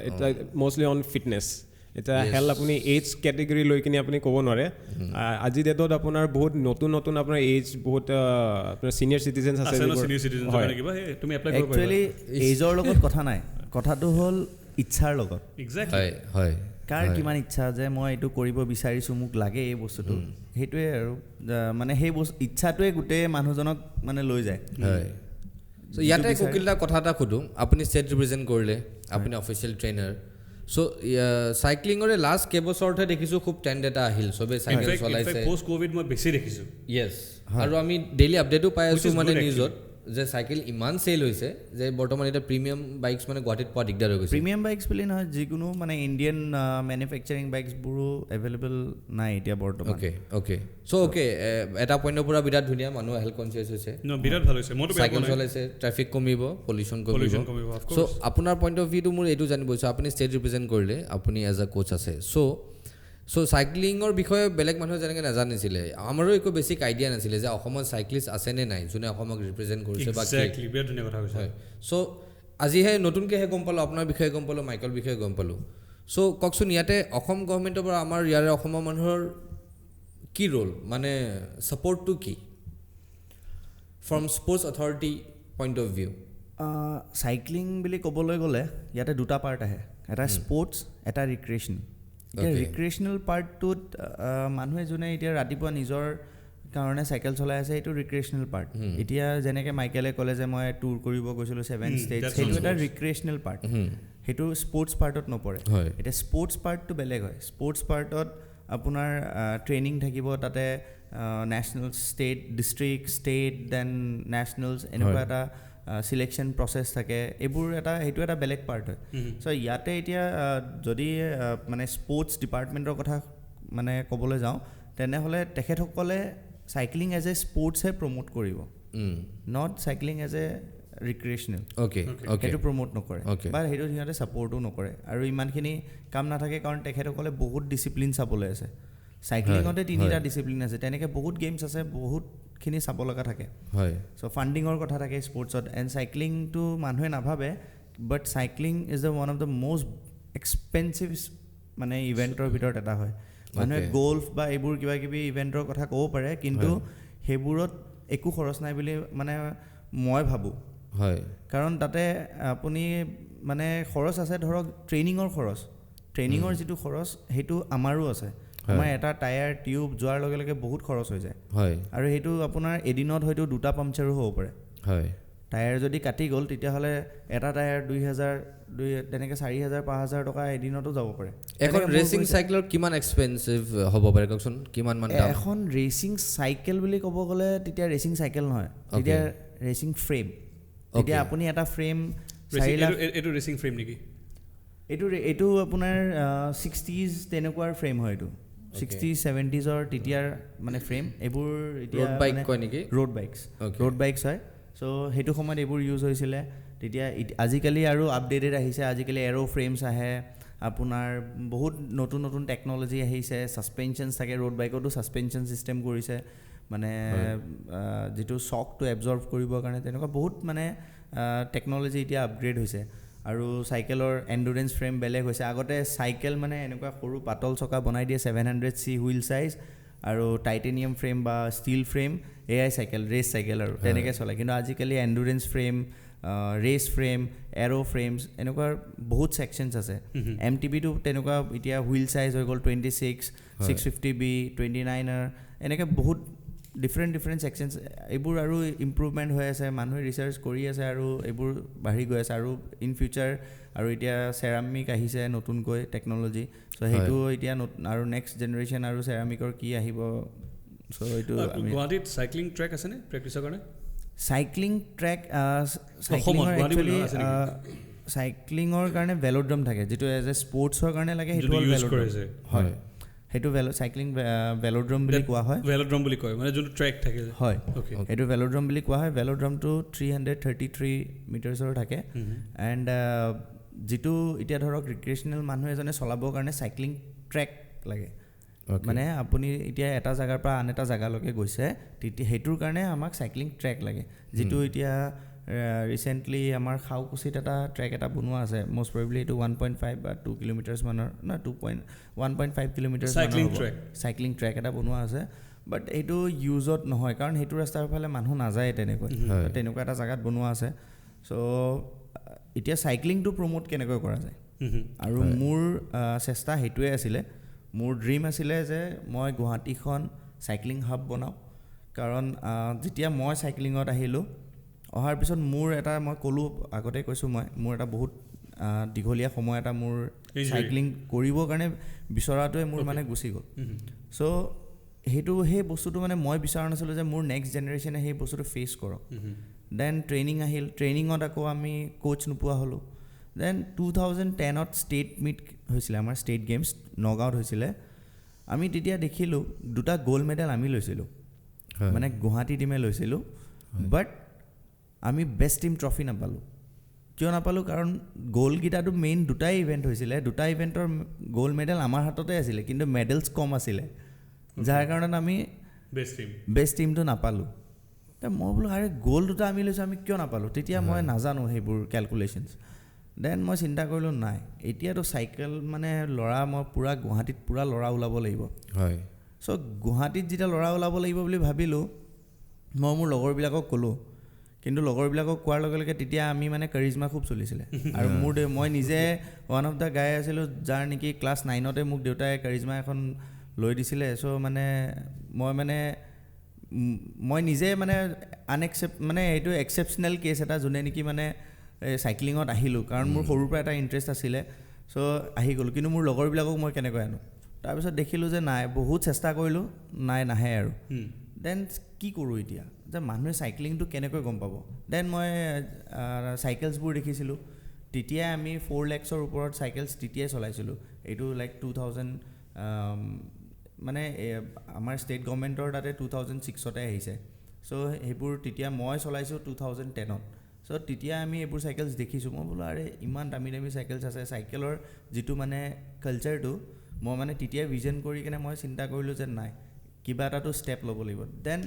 এটা মষ্টলি অন ফিটনেছ এটা হেল্থ আপুনি এইজ কেটেগৰী লৈ কিনে আপুনি ক'ব নোৱাৰে আজি ডেটত আপোনাৰ বহুত নতুন আপোনাৰ এইজ বহুত আপোনাৰ ছিনিয়ৰ চিটিজেনছ আছে একচুৱেলি এইজৰ লগত কথা নাই কথাটো হ'ল ইচ্ছাৰ লগত হয় কাৰ কিমান ইচ্ছা যে মই এইটো কৰিব বিচাৰিছোঁ মোক লাগে এই বস্তুটো সেইটোৱে আৰু মানে সেই ইচ্ছাটোৱে গোটেই মানুহজনক মানে লৈ যায় হয় চ' ইয়াতে কোকিলদা কথা এটা সোধোঁ আপুনি ষ্টেট ৰিপ্ৰেজেণ্ট কৰিলে আপুনি অফিচিয়েল ট্ৰেইনাৰ চ' চাইক্লিঙৰে লাষ্ট কেইবছৰতহে দেখিছোঁ খুব ট্ৰেণ্ড এটা আহিল চবেই চাইকেল চলাইছে পষ্ট কোভিড মই বেছি দেখিছোঁ য়েছ আৰু আমি ডেইলি আপডেটো পাই আছোঁ মানে নিউজত যে চাইকেল ইমান চেল হৈছে যে বৰ্তমান এতিয়া প্ৰিমিয়াম বাইকছ মানে গুৱাহাটীত পোৱা দিগদাৰ হৈ গৈছে প্ৰিমিয়াম বাইকছ বুলি নহয় যিকোনো মানে ইণ্ডিয়ান মেনুফেকচাৰিং বাইকছবোৰো এভেইলেবল নাই এতিয়া বৰ্তমান অ'কে চ' এটা পইণ্টৰ পৰা বিৰাট ধুনীয়া মানুহ হেল্থ কনচিয়াছ হৈছে বিৰাট ভাল হৈছে মইতো চাইকেল চলাইছে ট্ৰেফিক কমিব পলিউশ্যন কমিব চ' আপোনাৰ পইণ্ট অফ ভিউটো মোৰ এইটো জানিব বিচাৰোঁ আপুনি ষ্টেট ৰিপ্ৰেজেণ্ট কৰিলে আপুনি এজ এ কোচ আছে চ' চাইক্লিঙৰ বিষয়ে বেলেগ মানুহে যেনেকৈ নাজানিছিলে আমাৰো একো বেছিক আইডিয়া নাছিলে যে অসমত চাইক্লিষ্ট আছেনে নাই যোনে অসমক ৰিপ্ৰেজেণ্ট কৰিছে বা হয় চ' আজিহে নতুনকৈহে গম পালোঁ আপোনাৰ বিষয়ে গম পালোঁ মাইকেলৰ বিষয়ে গম পালোঁ চ' কওকচোন ইয়াতে অসম গভৰ্ণমেণ্টৰ পৰা আমাৰ ইয়াৰে অসমৰ মানুহৰ কি ৰোল মানে ছাপৰ্টটো কি from sports authority point of view cycling বুলি ক'বলৈ গ'লে ইয়াতে দুটা পাৰ্ট আহে এটা স্পৰ্টছ এটা ৰিক্ৰিয়েশ্যন এতিয়া ৰিক্ৰিয়েশ্যনেল পাৰ্টটোত মানুহে যোনে এতিয়া ৰাতিপুৱা নিজৰ কাৰণে চাইকেল চলাই আছে এইটো ৰিক্ৰিয়েশ্যনেল পাৰ্ট এতিয়া যেনেকৈ মাইকেলে ক'লে যে মই টুৰ কৰিব গৈছিলোঁ 7 ষ্টেট সেইটো এটা ৰিক্ৰিয়েশ্যনেল পাৰ্ট সেইটো স্পৰ্টছ পাৰ্টত নপৰে এতিয়া স্পৰ্টছ পাৰ্টটো বেলেগ হয় স্পৰ্টছ পাৰ্টত আপোনাৰ ট্ৰেইনিং থাকিব তাতে national state district state then nationals এনেকুৱা এটা চিলেকশ্যন প্ৰচেছ থাকে এইবোৰ সেইটো এটা বেলেগ পাৰ্ট হয় চ' ইয়াতে এতিয়া যদি মানে স্পৰ্টছ ডিপাৰ্টমেণ্টৰ কথা মানে ক'বলৈ যাওঁ তেনেহ'লে তেখেতসকলে চাইক্লিং এজ এ স্পৰ্টছহে প্ৰমোট কৰিব নট চাইক্লিং এজ এ ৰিক্ৰিয়েশ্যনেল সেইটো প্ৰমোট নকৰে বা সেইটো সিহঁতে ছাপৰ্টো নকৰে আৰু ইমানখিনি কাম নাথাকে কাৰণ তেখেতসকলে বহুত ডিচিপ্লিন চাবলৈ আছে চাইক্লিঙতে 3টা ডিচিপ্লিন আছে তেনেকৈ বহুত গেমছ আছে বহুতখিনি চাব লগা থাকে চ' ফাণ্ডিঙৰ কথা থাকে স্পৰ্টছত এণ্ড চাইক্লিংটো মানুহে নাভাবে but cycling is the one of the most expensive মানে ইভেণ্টৰ ভিতৰত এটা হয় মানুহে গল্ফ বা এইবোৰ কিবা কিবি ইভেণ্টৰ কথা ক'ব পাৰে কিন্তু সেইবোৰত একো খৰচ নাই বুলি মানে মই ভাবোঁ কাৰণ তাতে আপুনি মানে খৰচ আছে ধৰক ট্ৰেইনিঙৰ যিটো খৰচ সেইটো আমাৰো আছে আমাৰ এটা টায়াৰ টিউব যোৱাৰ লগে লগে বহুত খৰচ হৈ যায় আৰু সেইটো আপোনাৰ এদিনত হয়তো 2টা পাংচাৰো হ'ব পাৰে টায়াৰ যদি কাটি গ'ল তেতিয়াহ'লে এটা টায়াৰ 2,000 তেনেকৈ 4,000 5,000 টকা এদিনতো যাব পাৰে এখন ৰেচিং চাইকেলৰ কিমান এক্সপেঞ্চিভ হ'ব পাৰে কওকচোন কিমান মান দাম এখন ৰেচিং চাইকেল বুলি ক'ব গ'লে তেতিয়া ৰেচিং চাইকেল নহয় তেতিয়া ৰেচিং ফ্ৰেম তেতিয়া আপুনি এটা ফ্ৰেম 4 লাখ এইটো ৰেচিং ফ্ৰেম নেকি এইটো আপোনাৰ 60s তেনেকুৱাৰ ফ্ৰেম হয় এইটো 60s 70sৰ তেতিয়াৰ মানে ফ্ৰেম এইবোৰ এতিয়া ৰোড বাইক কয় নেকি ৰোড বাইকছ হয় চ' সেইটো সময়ত এইবোৰ ইউজ হৈছিলে তেতিয়া আজিকালি আৰু আপডেটেড আহিছে আজিকালি এৰ' ফ্ৰেমছ আহে আপোনাৰ বহুত নতুন টেকন'লজি আহিছে ছাছপেনশ্যনছ থাকে ৰোড বাইকতো ছাছপেনশ্যন ছিষ্টেম কৰিছে মানে যিটো শ্বকটো এবজৰ্ভ কৰিবৰ কাৰণে তেনেকুৱা বহুত মানে টেকন'লজি এতিয়া আপগ্ৰেড হৈছে আৰু চাইকেলৰ এণ্ডুৰেঞ্চ ফ্ৰেম বেলেগ হৈছে আগতে চাইকেল মানে এনেকুৱা সৰু পাতল চকা বনাই দিয়ে 700cc হুইল চাইজ আৰু টাইটেনিয়াম ফ্ৰেম বা ষ্টিল ফ্ৰেম এয়াই চাইকেল ৰেচ চাইকেল আৰু তেনেকৈ চলে কিন্তু আজিকালি এণ্ডুৰেঞ্চ ফ্ৰেম ৰেচ ফ্ৰেম এৰ' ফ্ৰেমছ এনেকুৱা বহুত ছেকশ্যনছ আছে MTBটো তেনেকুৱা এতিয়া হুইল চাইজ হৈ গ'ল 26 650B 29er এনেকৈ বহুত ডিফাৰেণ্ট ছেকশ্যনছ এইবোৰ আৰু ইম্প্ৰুভমেণ্ট হৈ আছে, মানুহে ৰিচাৰ্চ কৰি আছে আৰু এইবোৰ বাঢ়ি গৈ আছে। আৰু ইন ফিউচাৰ আৰু এতিয়া চেৰামিক আহিছে নতুনকৈ টেকন'লজি, চ' সেইটো এতিয়া আৰু নেক্সট জেনেৰেশ্যন আৰু চেৰামিকৰ কি আহিব। চ' এইটো গুৱাহাটীত চাইক্লিং ট্ৰেক আছেনে প্ৰেক্টিছৰ কাৰণে? চাইক্লিং ট্ৰেক চাইক্লিঙৰ একচুৱেলি চাইক্লিঙৰ কাৰণে ভেল'ড্ৰম থাকে, যিটো এজ এ স্পৰ্টছৰ কাৰণে লাগে, সেইটো হ'ল ভেল'ড্ৰম। হয়, সেইটো চাইক্লিং ভেল'ড্ৰম বুলি কোৱা হয়। ভেল'ড্ৰম বুলি কয় মানে যোনটো ট্ৰেক থাকে। হয়, সেইটো ভেল'ড্ৰম বুলি কোৱা হয়। ভেল'ড্ৰমটো 333 মিটাৰ্ছৰ থাকে। এণ্ড যিটো এতিয়া ধৰক ৰিক্ৰিয়েশ্যনেল মানুহ এজনে চলাবৰ কাৰণে চাইক্লিং ট্ৰেক লাগে। মানে আপুনি এতিয়া এটা জেগাৰ পৰা আন এটা জেগালৈকে গৈছে, তেতিয়া সেইটোৰ কাৰণে আমাক চাইক্লিং ট্ৰেক লাগে, যিটো এতিয়া ৰিচেণ্টলি আমাৰ খাওকুছিত এটা ট্ৰেক এটা বনোৱা আছে। মষ্ট প্ৰবেবলি এইটো 1.5 বা 2 কিলোমিটাৰ্ছ মানৰ, না 1.5 কিলোমিটাৰ্ছ চাইক্লিং ট্ৰেক এটা বনোৱা আছে। বাট এইটো ইউজত নহয়, কাৰণ সেইটো ৰাস্তাৰ ফালে মানুহ নাযায় তেনেকৈ, তেনেকুৱা এটা জেগাত বনোৱা আছে। চ' এতিয়া চাইক্লিংটো প্ৰমোট কেনেকৈ কৰা যায়, আৰু মোৰ চেষ্টা সেইটোৱে আছিলে। মোৰ ড্ৰিম আছিলে যে মই গুৱাহাটীখন চাইক্লিং হাব বনাওঁ, কাৰণ যেতিয়া মই চাইক্লিঙত আহিলোঁ, অহাৰ পিছত মোৰ এটা, মই ক'লোঁ আগতে কৈছোঁ, মোৰ এটা বহুত দীঘলীয়া সময় এটা মোৰ চাইক্লিং কৰিবৰ কাৰণে বিচৰাটোৱে মোৰ মানে গুচি গ'ল। চ' সেই বস্তুটো মানে মই বিচৰা নাছিলোঁ যে মোৰ নেক্সট জেনেৰেশ্যনে সেই বস্তুটো ফেচ কৰক। দেন ট্ৰেইনিং আহিল, ট্ৰেইনিঙত আকৌ আমি কোচ নোপোৱা হ'লোঁ। দেন 2010ত ষ্টেট মিট হৈছিলে, আমাৰ ষ্টেট গেমছ নগাঁৱত হৈছিলে। আমি তেতিয়া দেখিলোঁ 2টা গ'ল্ড মেডেল আমি লৈছিলোঁ, মানে গুৱাহাটী টীমে লৈছিলোঁ। বাট আমি বেষ্ট টিম ট্ৰফি নাপালোঁ। কিয় নাপালোঁ? কাৰণ গ'লকেইটাটো মেইন 2টাই ইভেণ্ট হৈছিলে, 2টা ইভেণ্টৰ গ'ল্ড মেডেল আমাৰ হাততে আছিলে, কিন্তু মেডেলছ কম আছিলে, যাৰ কাৰণত আমি বেষ্ট টিমটো নাপালোঁ। মই বোলো আৰে গ'ল্ড 2টা আমি লৈছোঁ, আমি কিয় নাপালোঁ? তেতিয়া মই নাজানো সেইবোৰ কেলকুলেশ্যনছ। দেন মই চিন্তা কৰিলোঁ নাই, এতিয়াতো চাইকেল মানে মই পূৰা গুৱাহাটীত পূৰা ল'ৰা ওলাব লাগিব। হয়, চ' গুৱাহাটীত যেতিয়া ল'ৰা ওলাব লাগিব বুলি ভাবিলোঁ, মই মোৰ লগৰবিলাকক ক'লোঁ। কিন্তু লগৰবিলাকক কোৱাৰ লগে লগে তেতিয়া আমি মানে কাৰিজমা খুব চলিছিলে। আৰু মই নিজে ওৱান অফ দ্য গাই আছিলোঁ, যাৰ নেকি ক্লাছ 9তে মোক দেউতাই কাৰিজমা এখন লৈ দিছিলে। চ' মানে মই নিজে মানে মানে এইটো এক্সেপশ্যনেল কেছ এটা, যোনে নেকি মানে চাইক্লিঙত আহিলোঁ, কাৰণ মোৰ সৰুৰ পৰা এটা ইণ্টাৰেষ্ট আছিলে। চ' আহি গ'লোঁ, কিন্তু মোৰ লগৰবিলাকক মই কেনেকৈ আনো? তাৰপিছত দেখিলোঁ যে নাই, বহুত চেষ্টা কৰিলোঁ, নাহে আৰু। দেন কি কৰোঁ এতিয়া, যে মানুহে চাইক্লিংটো কেনেকৈ গম পাব? দেন মই চাইকেলছবোৰ দেখিছিলোঁ। তেতিয়াই আমি 4 lakhsৰ ওপৰত চাইকেলছ তেতিয়াই চলাইছিলোঁ। এইটো লাইক 2000 মানে আমাৰ ষ্টেট গভৰ্ণমেণ্টৰ তাতে 2006তে আহিছে। চ' সেইবোৰ তেতিয়া মই চলাইছোঁ 2010ত। চ' তেতিয়া আমি এইবোৰ চাইকেলছ দেখিছোঁ। মই বোলো আৰে ইমান দামী চাইকেলছ আছে, চাইকেলৰ যিটো মানে কালচাৰটো মই মানে তেতিয়াই ভিজন কৰি কিনে মই চিন্তা কৰিলোঁ যে নাই, কিবা এটাতো ষ্টেপ ল'ব লাগিব। দেন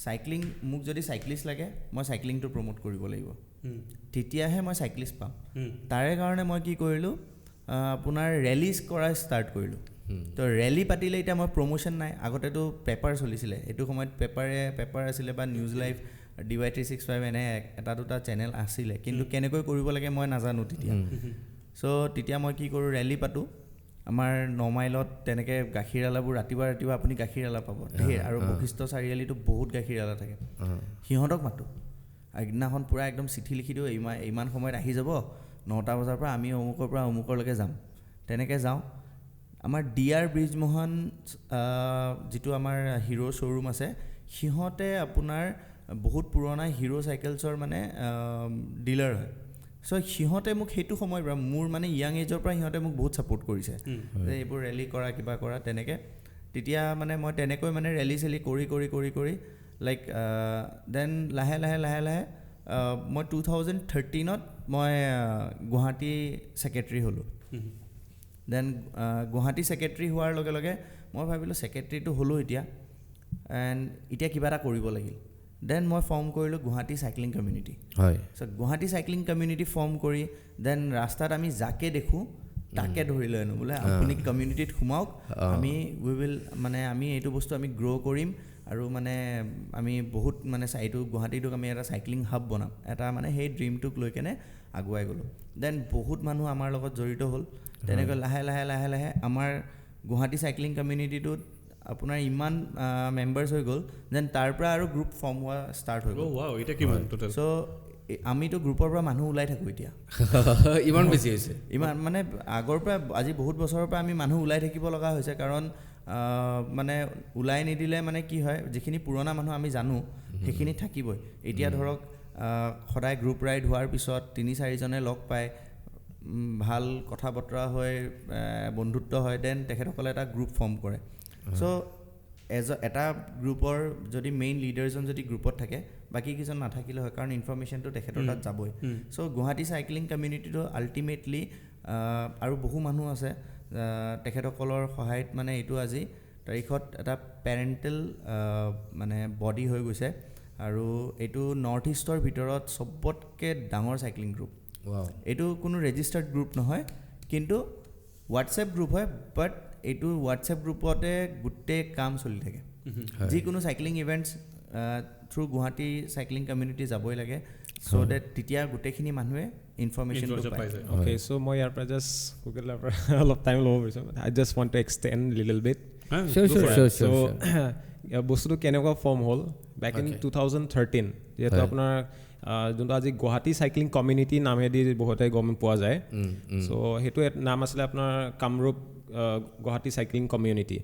চাইক্লিং, মোক যদি চাইক্লিষ্ট লাগে, মই চাইক্লিংটো প্ৰমোট কৰিব লাগিব, তেতিয়াহে মই চাইক্লিষ্ট পাম। তাৰে কাৰণে মই কি কৰিলোঁ, আপোনাৰ ৰেলিজ কৰা ষ্টাৰ্ট কৰিলোঁ। তো ৰেলী পাতিলে এতিয়া মই প্ৰমোশ্যন নাই। আগতেতো পেপাৰ চলিছিলে, এইটো সময়ত পেপাৰ আছিলে বা নিউজ লাইভ, DY365 এনে 1-2টা চেনেল আছিলে, কিন্তু কেনেকৈ কৰিব লাগে মই নাজানো তেতিয়া। চ' তেতিয়া মই কি কৰোঁ, ৰেলী পাতোঁ। আমাৰ 9 মাইলত তেনেকৈ গাখীৰৱালাবোৰ ৰাতিপুৱা আপুনি গাখীৰৱালা পাব ধেৰ, আৰু বশিষ্ঠ চাৰিআলিতো বহুত গাখীৰৱালা থাকে। সিহঁতক মাতোঁ, আগদিনাখন পূৰা একদম চিঠি লিখি দিওঁ, ইমান সময়ত আহি যাব, 9টা বজাৰ পৰা আমি অমুকৰ পৰা অমুকলৈকে যাম। তেনেকৈ যাওঁ। আমাৰ DR ব্ৰিজমোহন যিটো আমাৰ হিৰ' শ্ব'ৰুম আছে, সিহঁতে আপোনাৰ বহুত পুৰণা হিৰ' চাইকেলছৰ মানে ডিলাৰ হয়। চ' সিহঁতে মোক সেইটো সময়ৰ পৰা, মোৰ মানে য়াং এজৰ পৰা সিহঁতে মোক বহুত ছাপোৰ্ট কৰিছে যে এইবোৰ ৰেলী কৰা, কিবা কৰা তেনেকৈ। তেতিয়া মানে মই তেনেকৈ মানে ৰেলী চেলি কৰি লাইক দেন লাহে মই 2013ত মই গুৱাহাটী ছেক্ৰেটাৰী হ'লোঁ। দেন গুৱাহাটী ছেক্ৰেটাৰী হোৱাৰ লগে লগে মই ভাবিলোঁ ছেক্ৰেটাৰীটো হ'লোঁ এণ্ড এতিয়া কিবা এটা কৰিব লাগিল। দেন মই ফৰ্ম কৰিলোঁ গুৱাহাটী চাইক্লিং কমিউনিটি। হয়, চ' গুৱাহাটী চাইক্লিং কমিউনিটি ফৰ্ম কৰি দেন ৰাস্তাত আমি যাকে দেখোঁ তাকে ধৰি লৈ আনো, বোলে আপুনি কমিউনিটিত সোমাওক, আমি এইটো বস্তু আমি গ্ৰ' কৰিম, আৰু মানে আমি বহুত মানে এইটো গুৱাহাটীটোক আমি এটা চাইক্লিং হাব বনাম, এটা মানে সেই ড্ৰিমটোক লৈ কেনে আগুৱাই গ'লোঁ। দেন বহুত মানুহ আমাৰ লগত জড়িত হ'ল। তেনেকৈ লাহে লাহে আমাৰ গুৱাহাটী চাইক্লিং কমিউনিটিটোত আপোনাৰ ইমান মেম্বাৰ্ছ হৈ গ'ল দেন তাৰ পৰা আৰু গ্ৰুপ ফৰ্ম হোৱা ষ্টাৰ্ট হৈ গ'ল ৱাও এটা কিমান টোটেল চ' আমিতো গ্ৰুপৰ পৰা মানুহ ওলাই থাকোঁ এতিয়া ইমান বেছি হৈছে ইমান মানে আগৰ পৰা আজি বহুত বছৰৰ পৰা আমি মানুহ ওলাই থাকিব লগা হৈছে কাৰণ মানে ওলাই নিদিলে মানে কি হয় যিখিনি পুৰণা মানুহ আমি জানো সেইখিনি থাকিবই এতিয়া ধৰক সদায় গ্ৰুপ ৰাইড হোৱাৰ পিছত 3-4জনে লগ পায় ভাল কথা বতৰা হয় বন্ধুত্ব হয় দেন তেখেতসকলে এটা গ্ৰুপ ফৰ্ম কৰে চ' এটা গ্ৰুপৰ যদি মেইন লিডাৰজন যদি গ্ৰুপত থাকে বাকী কেইজন নাথাকিলে হয় কাৰণ ইনফৰমেশ্যনটো তেখেতৰ তাত যাবই চ' গুৱাহাটী চাইক্লিং কমিউনিটিটো আল্টিমেটলি আৰু বহু মানুহ আছে তেখেতসকলৰ সহায়ত মানে এইটো আজি তাৰিখত এটা পেৰেণ্টেল মানে বডি হৈ গৈছে আৰু এইটো নৰ্থ ইষ্টৰ ভিতৰত চবতকৈ ডাঙৰ চাইক্লিং গ্ৰুপ এইটো কোনো ৰেজিষ্টাৰ্ড গ্ৰুপ নহয় কিন্তু হোৱাটছএপ গ্ৰুপ হয় বাট এইটো হোৱাটছএপ গ্ৰুপতে গোটেই কাম চলি থাকে যিকোনো cycling events through Guwahati cycling community যাবই লাগে চ' ডেট তেতিয়া গোটেইখিনি মানুহে ইনফৰমেশ্যনটো পায় অ'কে চ' মই ইয়াৰ পৰা জাষ্ট গুগলৰ পৰা অলপ টাইম ল'ব বিচাৰিছোঁ I just want to extend little bit so' বস্তুটো কেনেকুৱা ফৰ্ম হ'ল বেক ইন 2013 যিহেতু আপোনাৰ যোনটো আজি গুৱাহাটী চাইক্লিং কমিউনিটি নামেদি বহুতে গম পোৱা যায় চ' সেইটো নাম আছিলে আপোনাৰ Kamrup Guwahati cycling community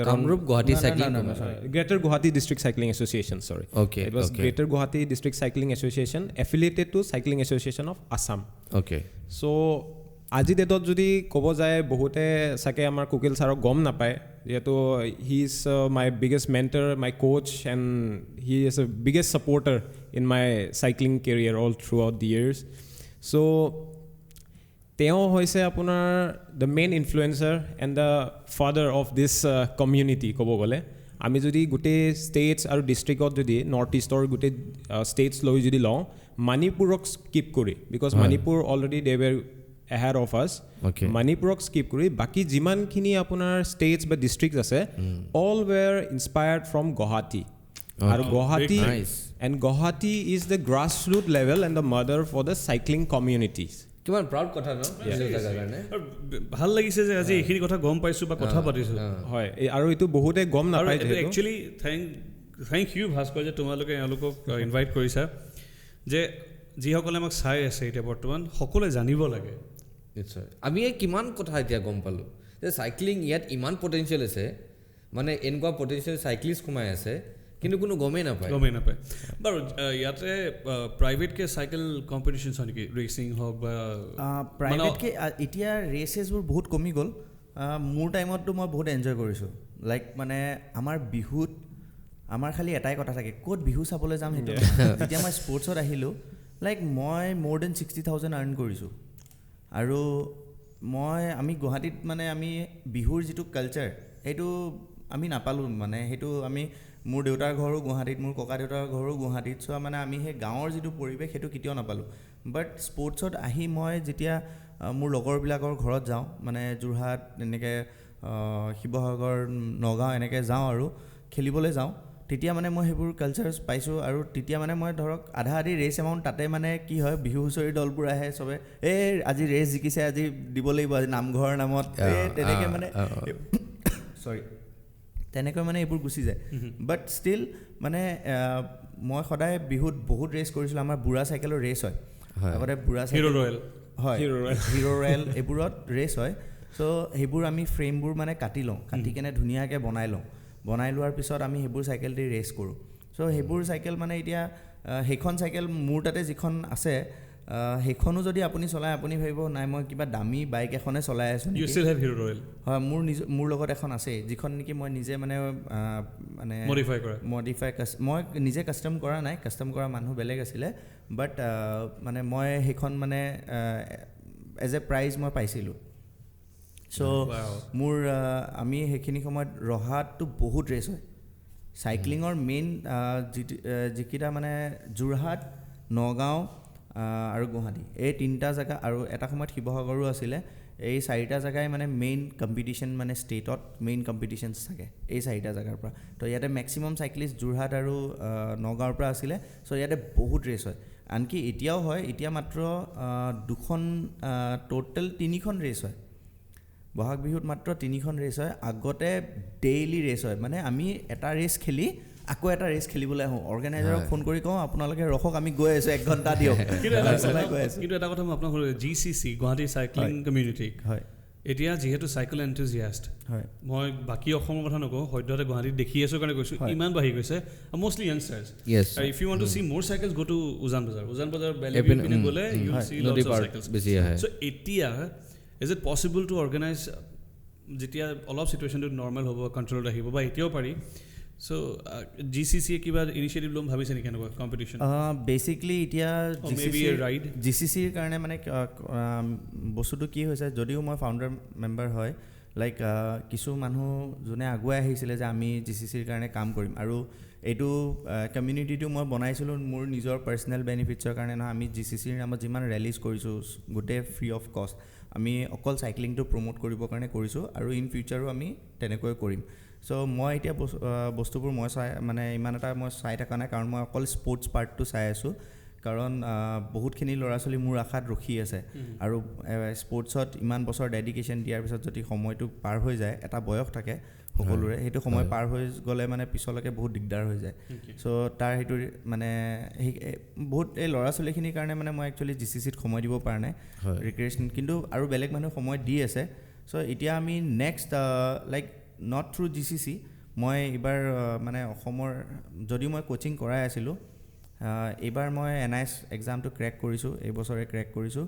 Kamrup Guwahati cycling greater Guwahati district cycling association sorry it was greater Guwahati district cycling association affiliated to cycling association of Assam so' আজি ডেটত যদি ক'ব যায় বহুতে চাগে আমাৰ কুকিল ছাৰক গম নাপায় যিহেতু he is my biggest mentor my coach and he is a biggest supporter in my cycling career all throughout the years so' তেওঁ হৈছে আপোনাৰ the main influencer and the father of this community ক'ব গ'লে আমি যদি গোটেই states আৰু ডিষ্ট্ৰিক্টত যদি নৰ্থ ইষ্টৰ গোটেই ষ্টেটছ লৈ যদি লওঁ মণিপুৰক স্কিপ কৰি because Manipur already they were ahead of us Manipurok skip kuri baki jiman khini apunar states ba districts ase all were inspired from Guwahati and Guwahati and Guwahati is the grassroots level and the mother for the cycling communities কিমান proud কথা ন জায়গা কাৰণে ভাল লাগিছে যে আজি এইখিনি কথা গম পাইছো বা কথা পাতিছো হয় আৰু এটো বহুতে গম নাপায় যে একচুয়ালি থ্যাংক ইউ ভাস্কৰ যে তোমালোকে এওঁলোকক ইনভাইট কৰিছা যে যিসকলে আমাক চাই আছে এতিয়া বৰ্তমান সকলোৱে জানিব লাগে নিশ্চয় আমি কিমান কথা এতিয়া গম পালোঁ যে চাইক্লিং ইয়াত ইমান পটেঞ্চিয়েল আছে মানে এনেকুৱা পটেঞ্চিয়েল চাইক্লিষ্ট সোমাই আছে কিন্তু কোনো গমেই নাপায় বাৰু ইয়াতে প্ৰাইভেটকৈ চাইকেল কম্পিটিশ্যনছ হয় নেকি ৰেচিং হওক বা প্ৰাইভেটকৈ এতিয়া ৰেচেছবোৰ বহুত কমি গ'ল মোৰ টাইমততো মই বহুত এনজয় কৰিছোঁ লাইক মানে আমাৰ বিহুত আমাৰ খালি এটাই কথা থাকে ক'ত বিহু চাবলৈ যাম সেইটো যেতিয়া মই স্পৰ্টছত আহিলোঁ লাইক মই মোৰ দেন 60,000 আৰ্ণ কৰিছোঁ আৰু আমি গুৱাহাটীত মানে আমি বিহুৰ যিটো কালচাৰ সেইটো আমি নাপালোঁ মানে সেইটো আমি মোৰ দেউতাৰ ঘৰো গুৱাহাটীত মোৰ ককা দেউতাৰ ঘৰো গুৱাহাটীত চ' মানে আমি সেই গাঁৱৰ যিটো পৰিৱেশ সেইটো কেতিয়াও নাপালোঁ বাট স্পৰ্টছত আহি মই যেতিয়া মোৰ লগৰবিলাকৰ ঘৰত যাওঁ মানে যোৰহাট এনেকৈ শিৱসাগৰ নগাঁও এনেকৈ যাওঁ আৰু খেলিবলৈ যাওঁ তেতিয়া মানে মই সেইবোৰ কালচাৰ্ছ পাইছোঁ আৰু তেতিয়া মানে মই ধৰক আধা আধি ৰেচ এমাউণ্ট তাতে মানে কি হয় বিহু হুঁচৰি দলবোৰ আহে চবে আজি ৰেচ জিকিছে আজি দিব লাগিব আজি নামঘৰৰ নামত তেনেকৈ মানে চৰি তেনেকৈ মানে এইবোৰ গুচি যায় বাট ষ্টিল মানে মই সদায় বিহুত বহুত ৰেচ কৰিছিলোঁ আমাৰ বুঢ়া চাইকেলৰ ৰেচ হয় আগতে বুঢ়া চাইকেল হয় হিৰ' ৰয়েল এইবোৰত ৰেচ হয় চ' সেইবোৰ আমি ফ্ৰেমবোৰ মানে কাটি লওঁ কাটি কেনে ধুনীয়াকৈ বনাই লোৱাৰ পিছত আমি সেইবোৰ চাইকেল দি ৰেচ কৰোঁ চ' সেইবোৰ চাইকেল মানে এতিয়া সেইখন চাইকেল মোৰ তাতে যিখন আছে সেইখনো যদি আপুনি চলায় আপুনি ভাবিব নাই মই কিবা দামী বাইক এখনে চলাই আছোঁ হয় মোৰ লগত এখন আছে যিখন নেকি মই নিজে মানে মডিফাই মই নিজে কাষ্টম কৰা নাই কাষ্টম কৰা মানুহ বেলেগ আছিলে বাট মানে মই সেইখন মানে এজ এ প্ৰাইজ মই পাইছিলোঁ চ' মোৰ আমি সেইখিনি সময়ত ৰহাতটো বহুত ৰেচ হয় চাইক্লিঙৰ মেইন যিকেইটা মানে যোৰহাট নগাঁও আৰু গুৱাহাটী এই তিনিটা জেগা আৰু এটা সময়ত শিৱসাগৰো আছিলে এই চাৰিটা জেগাই মানে মেইন কম্পিটিশ্যন মানে ষ্টেটত মেইন কম্পিটিশ্যনছ থাকে এই চাৰিটা জেগাৰ পৰা তো ইয়াতে মেক্সিমাম চাইক্লিষ্ট যোৰহাট আৰু নগাঁৱৰ পৰা আছিলে চ' ইয়াতে বহুত ৰেচ হয় আনকি এতিয়াও হয় এতিয়া মাত্ৰ 2খন টোটেল 3খন ৰেচ হয় বহাগ বিহুত মাত্ৰ 3খন ৰেচ হয় আগতে ডেইলি ৰেচ হয় মানে আমি এটা ৰেচ খেলি আকৌ এটা ৰেচ খেলিবলৈ আহোঁ অৰ্গেনাইজাৰক ফোন কৰি কওঁ আপোনালোকে ৰখক আমি গৈ আছোঁ 1 ঘণ্টা দিয়ক কিন্তু এটা কথা মই আপোনাক সুধিলোঁ GCC গুৱাহাটী চাইক্লিং কমিউনিটি হয় এতিয়া যিহেতু চাইকেল এনথুজিয়াষ্ট হয় মই বাকী অসমৰ কথা নকওঁ সদ্যহতে গুৱাহাটীত দেখি আছোঁ কাৰণে কৈছোঁ ইমান বাঢ়ি গৈছে মষ্টলি য়াংষ্টাৰ্ছ আৰু if you want to see more cycles go to Ujan Bazar বেলেগ পিনে গ'লে you see lots of cycles so' এতিয়া is it possible to organise যেতিয়া অলপ চিটুৱেশ্যনটো নৰ্মেল হ'ব কণ্ট্ৰলত আহিব বা এতিয়াও পাৰি চ' GCCয়ে কিবা ইনিচিয়েটিভ ল'ম ভাবিছে নেকি এনেকুৱা কম্পিটিশ্যন বেচিকলি এতিয়া GCCৰ কাৰণে মানে বস্তুটো কি হৈছে যদিও মই ফাউণ্ডাৰ মেম্বাৰ হয় লাইক কিছু মানুহ যোনে আগুৱাই আহিছিলে যে আমি GCCৰ কাৰণে কাম কৰিম আৰু এইটো কমিউনিটিটো মই বনাইছিলোঁ মোৰ নিজৰ পাৰ্চনেল বেনিফিটছৰ কাৰণে নহয় আমি GCCৰ নামত যিমান ৰেলিজ কৰিছোঁ গোটেই ফ্ৰী অফ কষ্ট আমি অকল চাইক্লিংটো প্ৰমোট কৰিবৰ কাৰণে কৰিছোঁ আৰু ইন ফিউচাৰো আমি তেনেকৈ কৰিম চ' মই এতিয়া বস্তুবোৰ মই মানে ইমান এটা মই চাই থকা নাই কাৰণ মই অকল স্পৰ্টছ পাৰ্টটো চাই আছোঁ কাৰণ বহুতখিনি ল'ৰা ছোৱালী মোৰ আশাত ৰখি আছে আৰু স্পৰ্টছত ইমান বছৰ ডেডিকেশ্যন দিয়াৰ পিছত যদি সময়টো পাৰ হৈ যায় এটা বয়স থাকে সকলোৰে সেইটো সময় পাৰ হৈ গ'লে মানে পিছলৈকে বহুত দিগদাৰ হৈ যায় চ' তাৰ সেইটো মানে বহুত এই ল'ৰা ছোৱালীখিনিৰ কাৰণে মানে মই একচুৱেলি GCCত সময় দিব পৰা নাই ৰিক্ৰিয়েশ্যন কিন্তু আৰু বেলেগ মানুহ সময় দি আছে চ' এতিয়া আমি next like not through GCC মই এইবাৰ মানে অসমৰ যদিও মই কোচিং কৰাই আছিলোঁ এইবাৰ মই NIS এক্সামটো ক্ৰেক কৰিছোঁ এইবছৰে ক্ৰেক কৰিছোঁ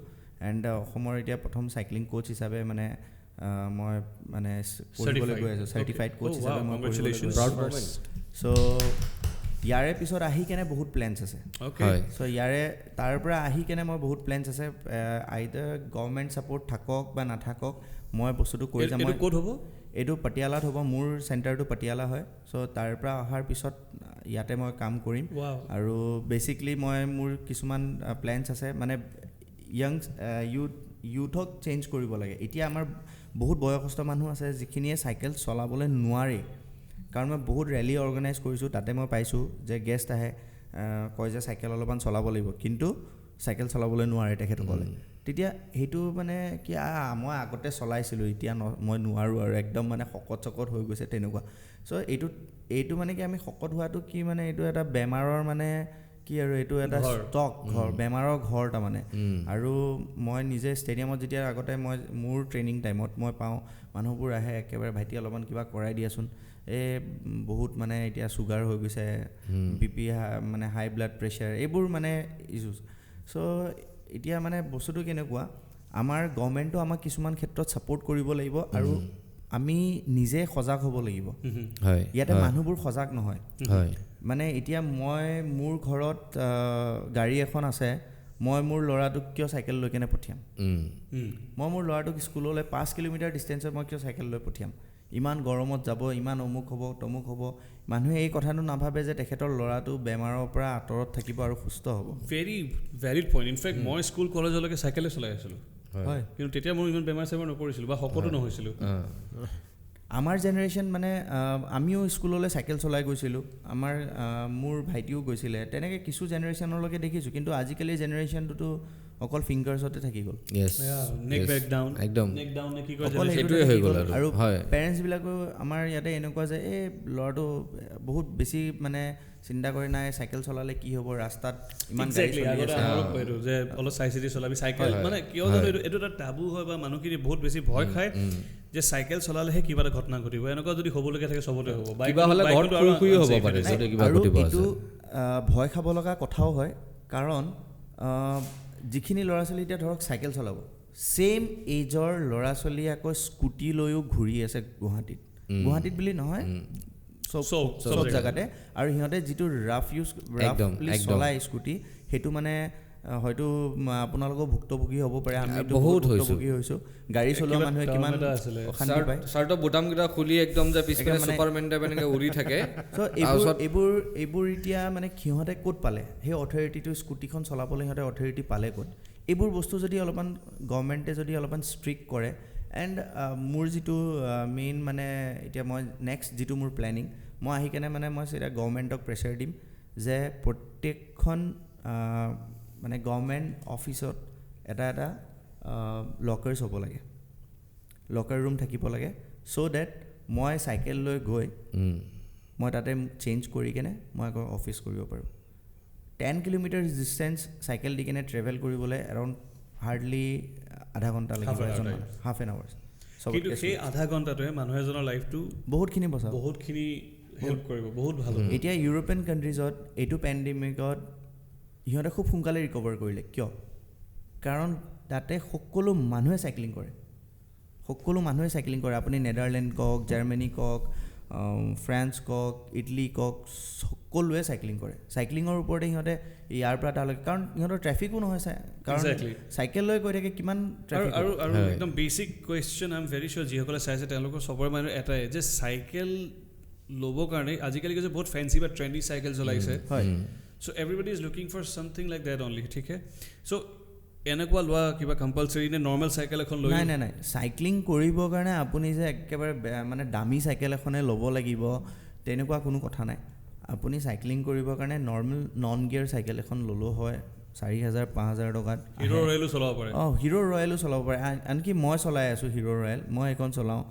এণ্ড অসমৰ এতিয়া প্ৰথম চাইক্লিং কোচ হিচাপে মানে মই মানে পঢ়িবলৈ গৈ আছোঁ চাৰ্টিফাইড কোচ হিচাপে মই পঢ়িবলৈ চ' ইয়াৰে পিছত আহি কেনে বহুত প্লেনছ আছে চ' ইয়াৰে তাৰ পৰা আহি কেনে মই বহুত প্লেনছ আছে আইদাৰ গভৰ্ণমেণ্ট ছাপৰ্ট থাকক বা নাথাকক মই বস্তুটো কৰি যাম মই ক'ত হ'ব এইটো পাটিয়ালাত হ'ব মোৰ চেণ্টাৰটো পাটিয়ালা হয় চ' তাৰ পৰা অহাৰ পিছত ইয়াতে মই কাম কৰিম আৰু বেচিকলি মই মোৰ কিছুমান প্লেনছ আছে মানে ইউথক চেঞ্জ কৰিব লাগে এতিয়া আমাৰ বহুত বয়সস্থ মানুহ আছে যিখিনিয়ে চাইকেল চলাবলৈ নোৱাৰে কাৰণ মই বহুত ৰেলী অৰ্গেনাইজ কৰিছোঁ তাতে মই পাইছোঁ যে গেষ্ট আহে কয় যে চাইকেল অলপমান চলাব লাগিব কিন্তু চাইকেল চলাবলৈ নোৱাৰে তেখেতসকলে তেতিয়া সেইটো মানে কি মই আগতে চলাইছিলোঁ এতিয়া মই নোৱাৰোঁ আৰু একদম মানে শকত হৈ গৈছে তেনেকুৱা চ' এইটো মানে কি আমি শকত হোৱাটো কি মানে এইটো এটা বেমাৰৰ মানে কি আৰু এইটো এটা ষ্টক ঘৰ বেমাৰৰ ঘৰ তাৰমানে আৰু মই নিজে ষ্টেডিয়ামত যেতিয়া আগতে মই মোৰ ট্ৰেইনিং টাইমত মই পাওঁ মানুহবোৰ আহে একেবাৰে ভাইটি অলপমান কিবা কৰাই দিয়াচোন এই বহুত মানে এতিয়া চুগাৰ হৈ গৈছে BP মানে হাই ব্লাড প্ৰেছাৰ এইবোৰ মানে ইছ্যুজ চ' এতিয়া মানে বস্তুটো কেনেকুৱা আমাৰ গভৰ্ণমেণ্টটো আমাক কিছুমান ক্ষেত্ৰত ছাপোৰ্ট কৰিব লাগিব আৰু আমি নিজে সজাগ হ'ব লাগিব ইয়াতে মানুহবোৰ সজাগ নহয় মানে এতিয়া মই মোৰ ঘৰত গাড়ী এখন আছে মই মোৰ ল'ৰাটোক কিয় চাইকেল লৈ কেনে পঠিয়াম মই মোৰ ল'ৰাটোক স্কুললৈ 5 কিলোমিটাৰ ডিষ্টেঞ্চত মই কিয় চাইকেল লৈ পঠিয়াম ইমান গৰমত যাব ইমান অমুক হ'ব তমুক হ'ব মানুহে এই কথাটো নাভাবে যে তেখেতৰ ল'ৰাটো বেমাৰৰ পৰা আঁতৰত থাকিব আৰু সুস্থ হ'ব ভেৰি ভেলিড পইণ্ট ইনফেক্ট মই স্কুল কলেজলৈকে চাইকেলে চলাই আছিলোঁ হয় কিন্তু তেতিয়া মোৰ ইমান বেমাৰ চেমাৰ নপৰিছিলোঁ বা শকতো নহৈছিলোঁ আমাৰ জেনেৰেশ্যন মানে আমিও স্কুললৈ চাইকেল চলাই গৈছিলোঁ আমাৰ মোৰ ভাইটিও গৈছিলে তেনেকৈ কিছু জেনেৰেশ্যনলৈকে দেখিছোঁ কিন্তু আজিকালি জেনেৰেশ্যনটোতো অকল ফিংগাৰ্ছতে থাকি গ'ল আৰু পেৰেণ্টছবিলাকেও আমাৰ ইয়াতে এনেকুৱা যে এই ল'ৰাটো বহুত বেছি মানে চিন্তা কৰি নাই চাইকেল চলালে কি হ'ব ৰাস্তাত ইমান যে অলপ চাই চিতি চলাবি চাইকেল মানে কিয় জানো এইটো এটা টাবু হয় বা মানুহখিনি বহুত বেছি ভয় খায় যে চাইকেল চলালেহে কিবা এটা ঘটনা ঘটিব এনেকুৱা যদি হ'বলগীয়া থাকে চবতে হ'ব আৰু এইটো ভয় খাব লগা কথাও হয় কাৰণ যিখিনি ল'ৰা ছোৱালী এতিয়া ধৰক চাইকেল চলাব ছেইম এজৰ ল'ৰা ছোৱালী আকৌ স্কুটি লৈও ঘূৰি আছে গুৱাহাটীত বুলি নহয় চব জেগাতে আৰু সিহঁতে যিটো ৰাফলি চলাই স্কুটি সেইটো মানে হয়তো আপোনালোকৰ ভুক্তভোগী হ'ব পাৰে আমি বহুত ভুক্তভোগী হৈছোঁ গাড়ী চলোৱা মানুহে কিমান অশান্তি পায় চাৰ্টৰ বুটামকেইটা খুলি একদম যে পিছফালে ছুপাৰমেন টাইপ এনেকৈ উৰি থাকে এইবোৰ এতিয়া মানে সিহঁতে ক'ত পালে সেই অথৰিটিটো স্কুটিখন চলাবলৈ সিহঁতে অথৰিটি পালে ক'ত এইবোৰ বস্তু যদি অলপমান গভৰ্ণমেণ্টে যদি অলপমান ষ্ট্ৰিক্ট কৰে এণ্ড মোৰ যিটো মেইন মানে এতিয়া মই নেক্সট যিটো মোৰ প্লেনিং মই আহি কেনে মানে মই এতিয়া গভৰ্ণমেণ্টক প্ৰেছাৰ দিম যে প্ৰত্যেকখন মানে গভৰ্ণমেণ্ট অফিচত এটা লকাৰ্ছ হ'ব লাগে লকাৰ ৰুম থাকিব লাগে ছ' ডেট মই চাইকেল লৈ গৈ মই তাতে চেঞ্জ কৰি কেনে মই আকৌ অফিচ কৰিব পাৰোঁ 10 কিলোমিটাৰ ডিষ্টেঞ্চ চাইকেল দি কেনে ট্ৰেভেল কৰিবলৈ এৰাউণ্ড হাৰ্ডলি আধা ঘণ্টা লাগিব এজন মানুহ হাফ এন আৱাৰ্ছ কিন্তু সেই আধা ঘণ্টাটোৱে মানুহ এজনৰ লাইফটো বহুতখিনি বচাব বহুতখিনি হেল্প কৰিব বহুত ভাল হ'ব এতিয়া ইউৰোপিয়ান কাণ্ট্ৰিজত এইটো পেণ্ডেমিকত সিহঁতে খুব সোনকালে ৰিকভাৰ কৰিলে কিয় কাৰণ তাতে সকলো মানুহে চাইক্লিং কৰে আপুনি নেডাৰলেণ্ড কওক জাৰ্মানী কওক ফ্ৰান্স কওক ইটালী কওক সকলোৱে চাইক্লিং কৰে চাইক্লিঙৰ ওপৰতে সিহঁতে ইয়াৰ পৰা তালৈকে কাৰণ সিহঁতৰ ট্ৰেফিকো নহয় কাৰণ চাইকেল লৈ গৈ থাকে কিমান ট্ৰেফিক আৰু একদম basic question I am very sure যিসকলে চাইছে তেওঁলোকৰ চবৰে মানে এটাই যে চাইকেল ল'বৰ কাৰণে আজিকালি যে বহুত ফেঞ্চি বা ট্ৰেণ্ডি চাইকেল চলাইছে হয় so' everybody is looking for something like that only ঠিক চ' এনেকুৱা লোৱা কিবা কম্পালচৰি নে নৰ্মেল চাইকেল এখন লৈ নাই চাইক্লিং কৰিবৰ কাৰণে আপুনি যে একেবাৰে মানে দামী চাইকেল এখনে ল'ব লাগিব তেনেকুৱা কোনো কথা নাই আপুনি চাইক্লিং কৰিবৰ কাৰণে নৰ্মেল নন গিয়াৰ চাইকেল এখন ল'লেও হয় 4,000-5,000 টকাত হিৰ' ৰয়েলো চলাব পাৰে হিৰ' ৰয়েলো চলাব পাৰে আনকি মই চলাই আছোঁ হিৰ' ৰয়েল মই এখন চলাওঁ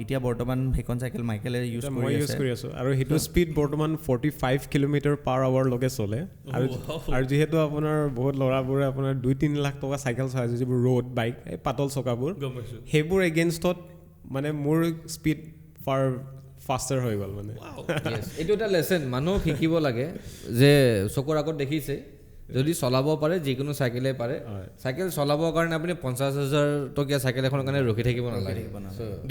এতিয়া বৰ্তমান সেইখন চাইকেল মাইকেলে ইউজ কৰি আছোঁ আৰু সেইটো স্পীড বৰ্তমান 45 km/h লৈকে চলে আৰু যিহেতু আপোনাৰ বহুত ল'ৰাবোৰে আপোনাৰ 2-3 লাখ টকা চাইকেল চলাইছে যিবোৰ ৰোড বাইক এই পাতল চকাবোৰ সেইবোৰ এগেইনষ্টত মানে মোৰ স্পীড ফাষ্টাৰ হৈ গ'ল মানে এইটো এটা লেচন মানুহ শিকিব লাগে যে চকুৰ আগত দেখিছে যদি চলাব পাৰে যিকোনো চাইকেলে পাৰে চাইকেল চলাবৰ কাৰণে আপুনি 50,000 টকীয়া চাইকেল এখনৰ কাৰণে ৰখি থাকিব নালাগে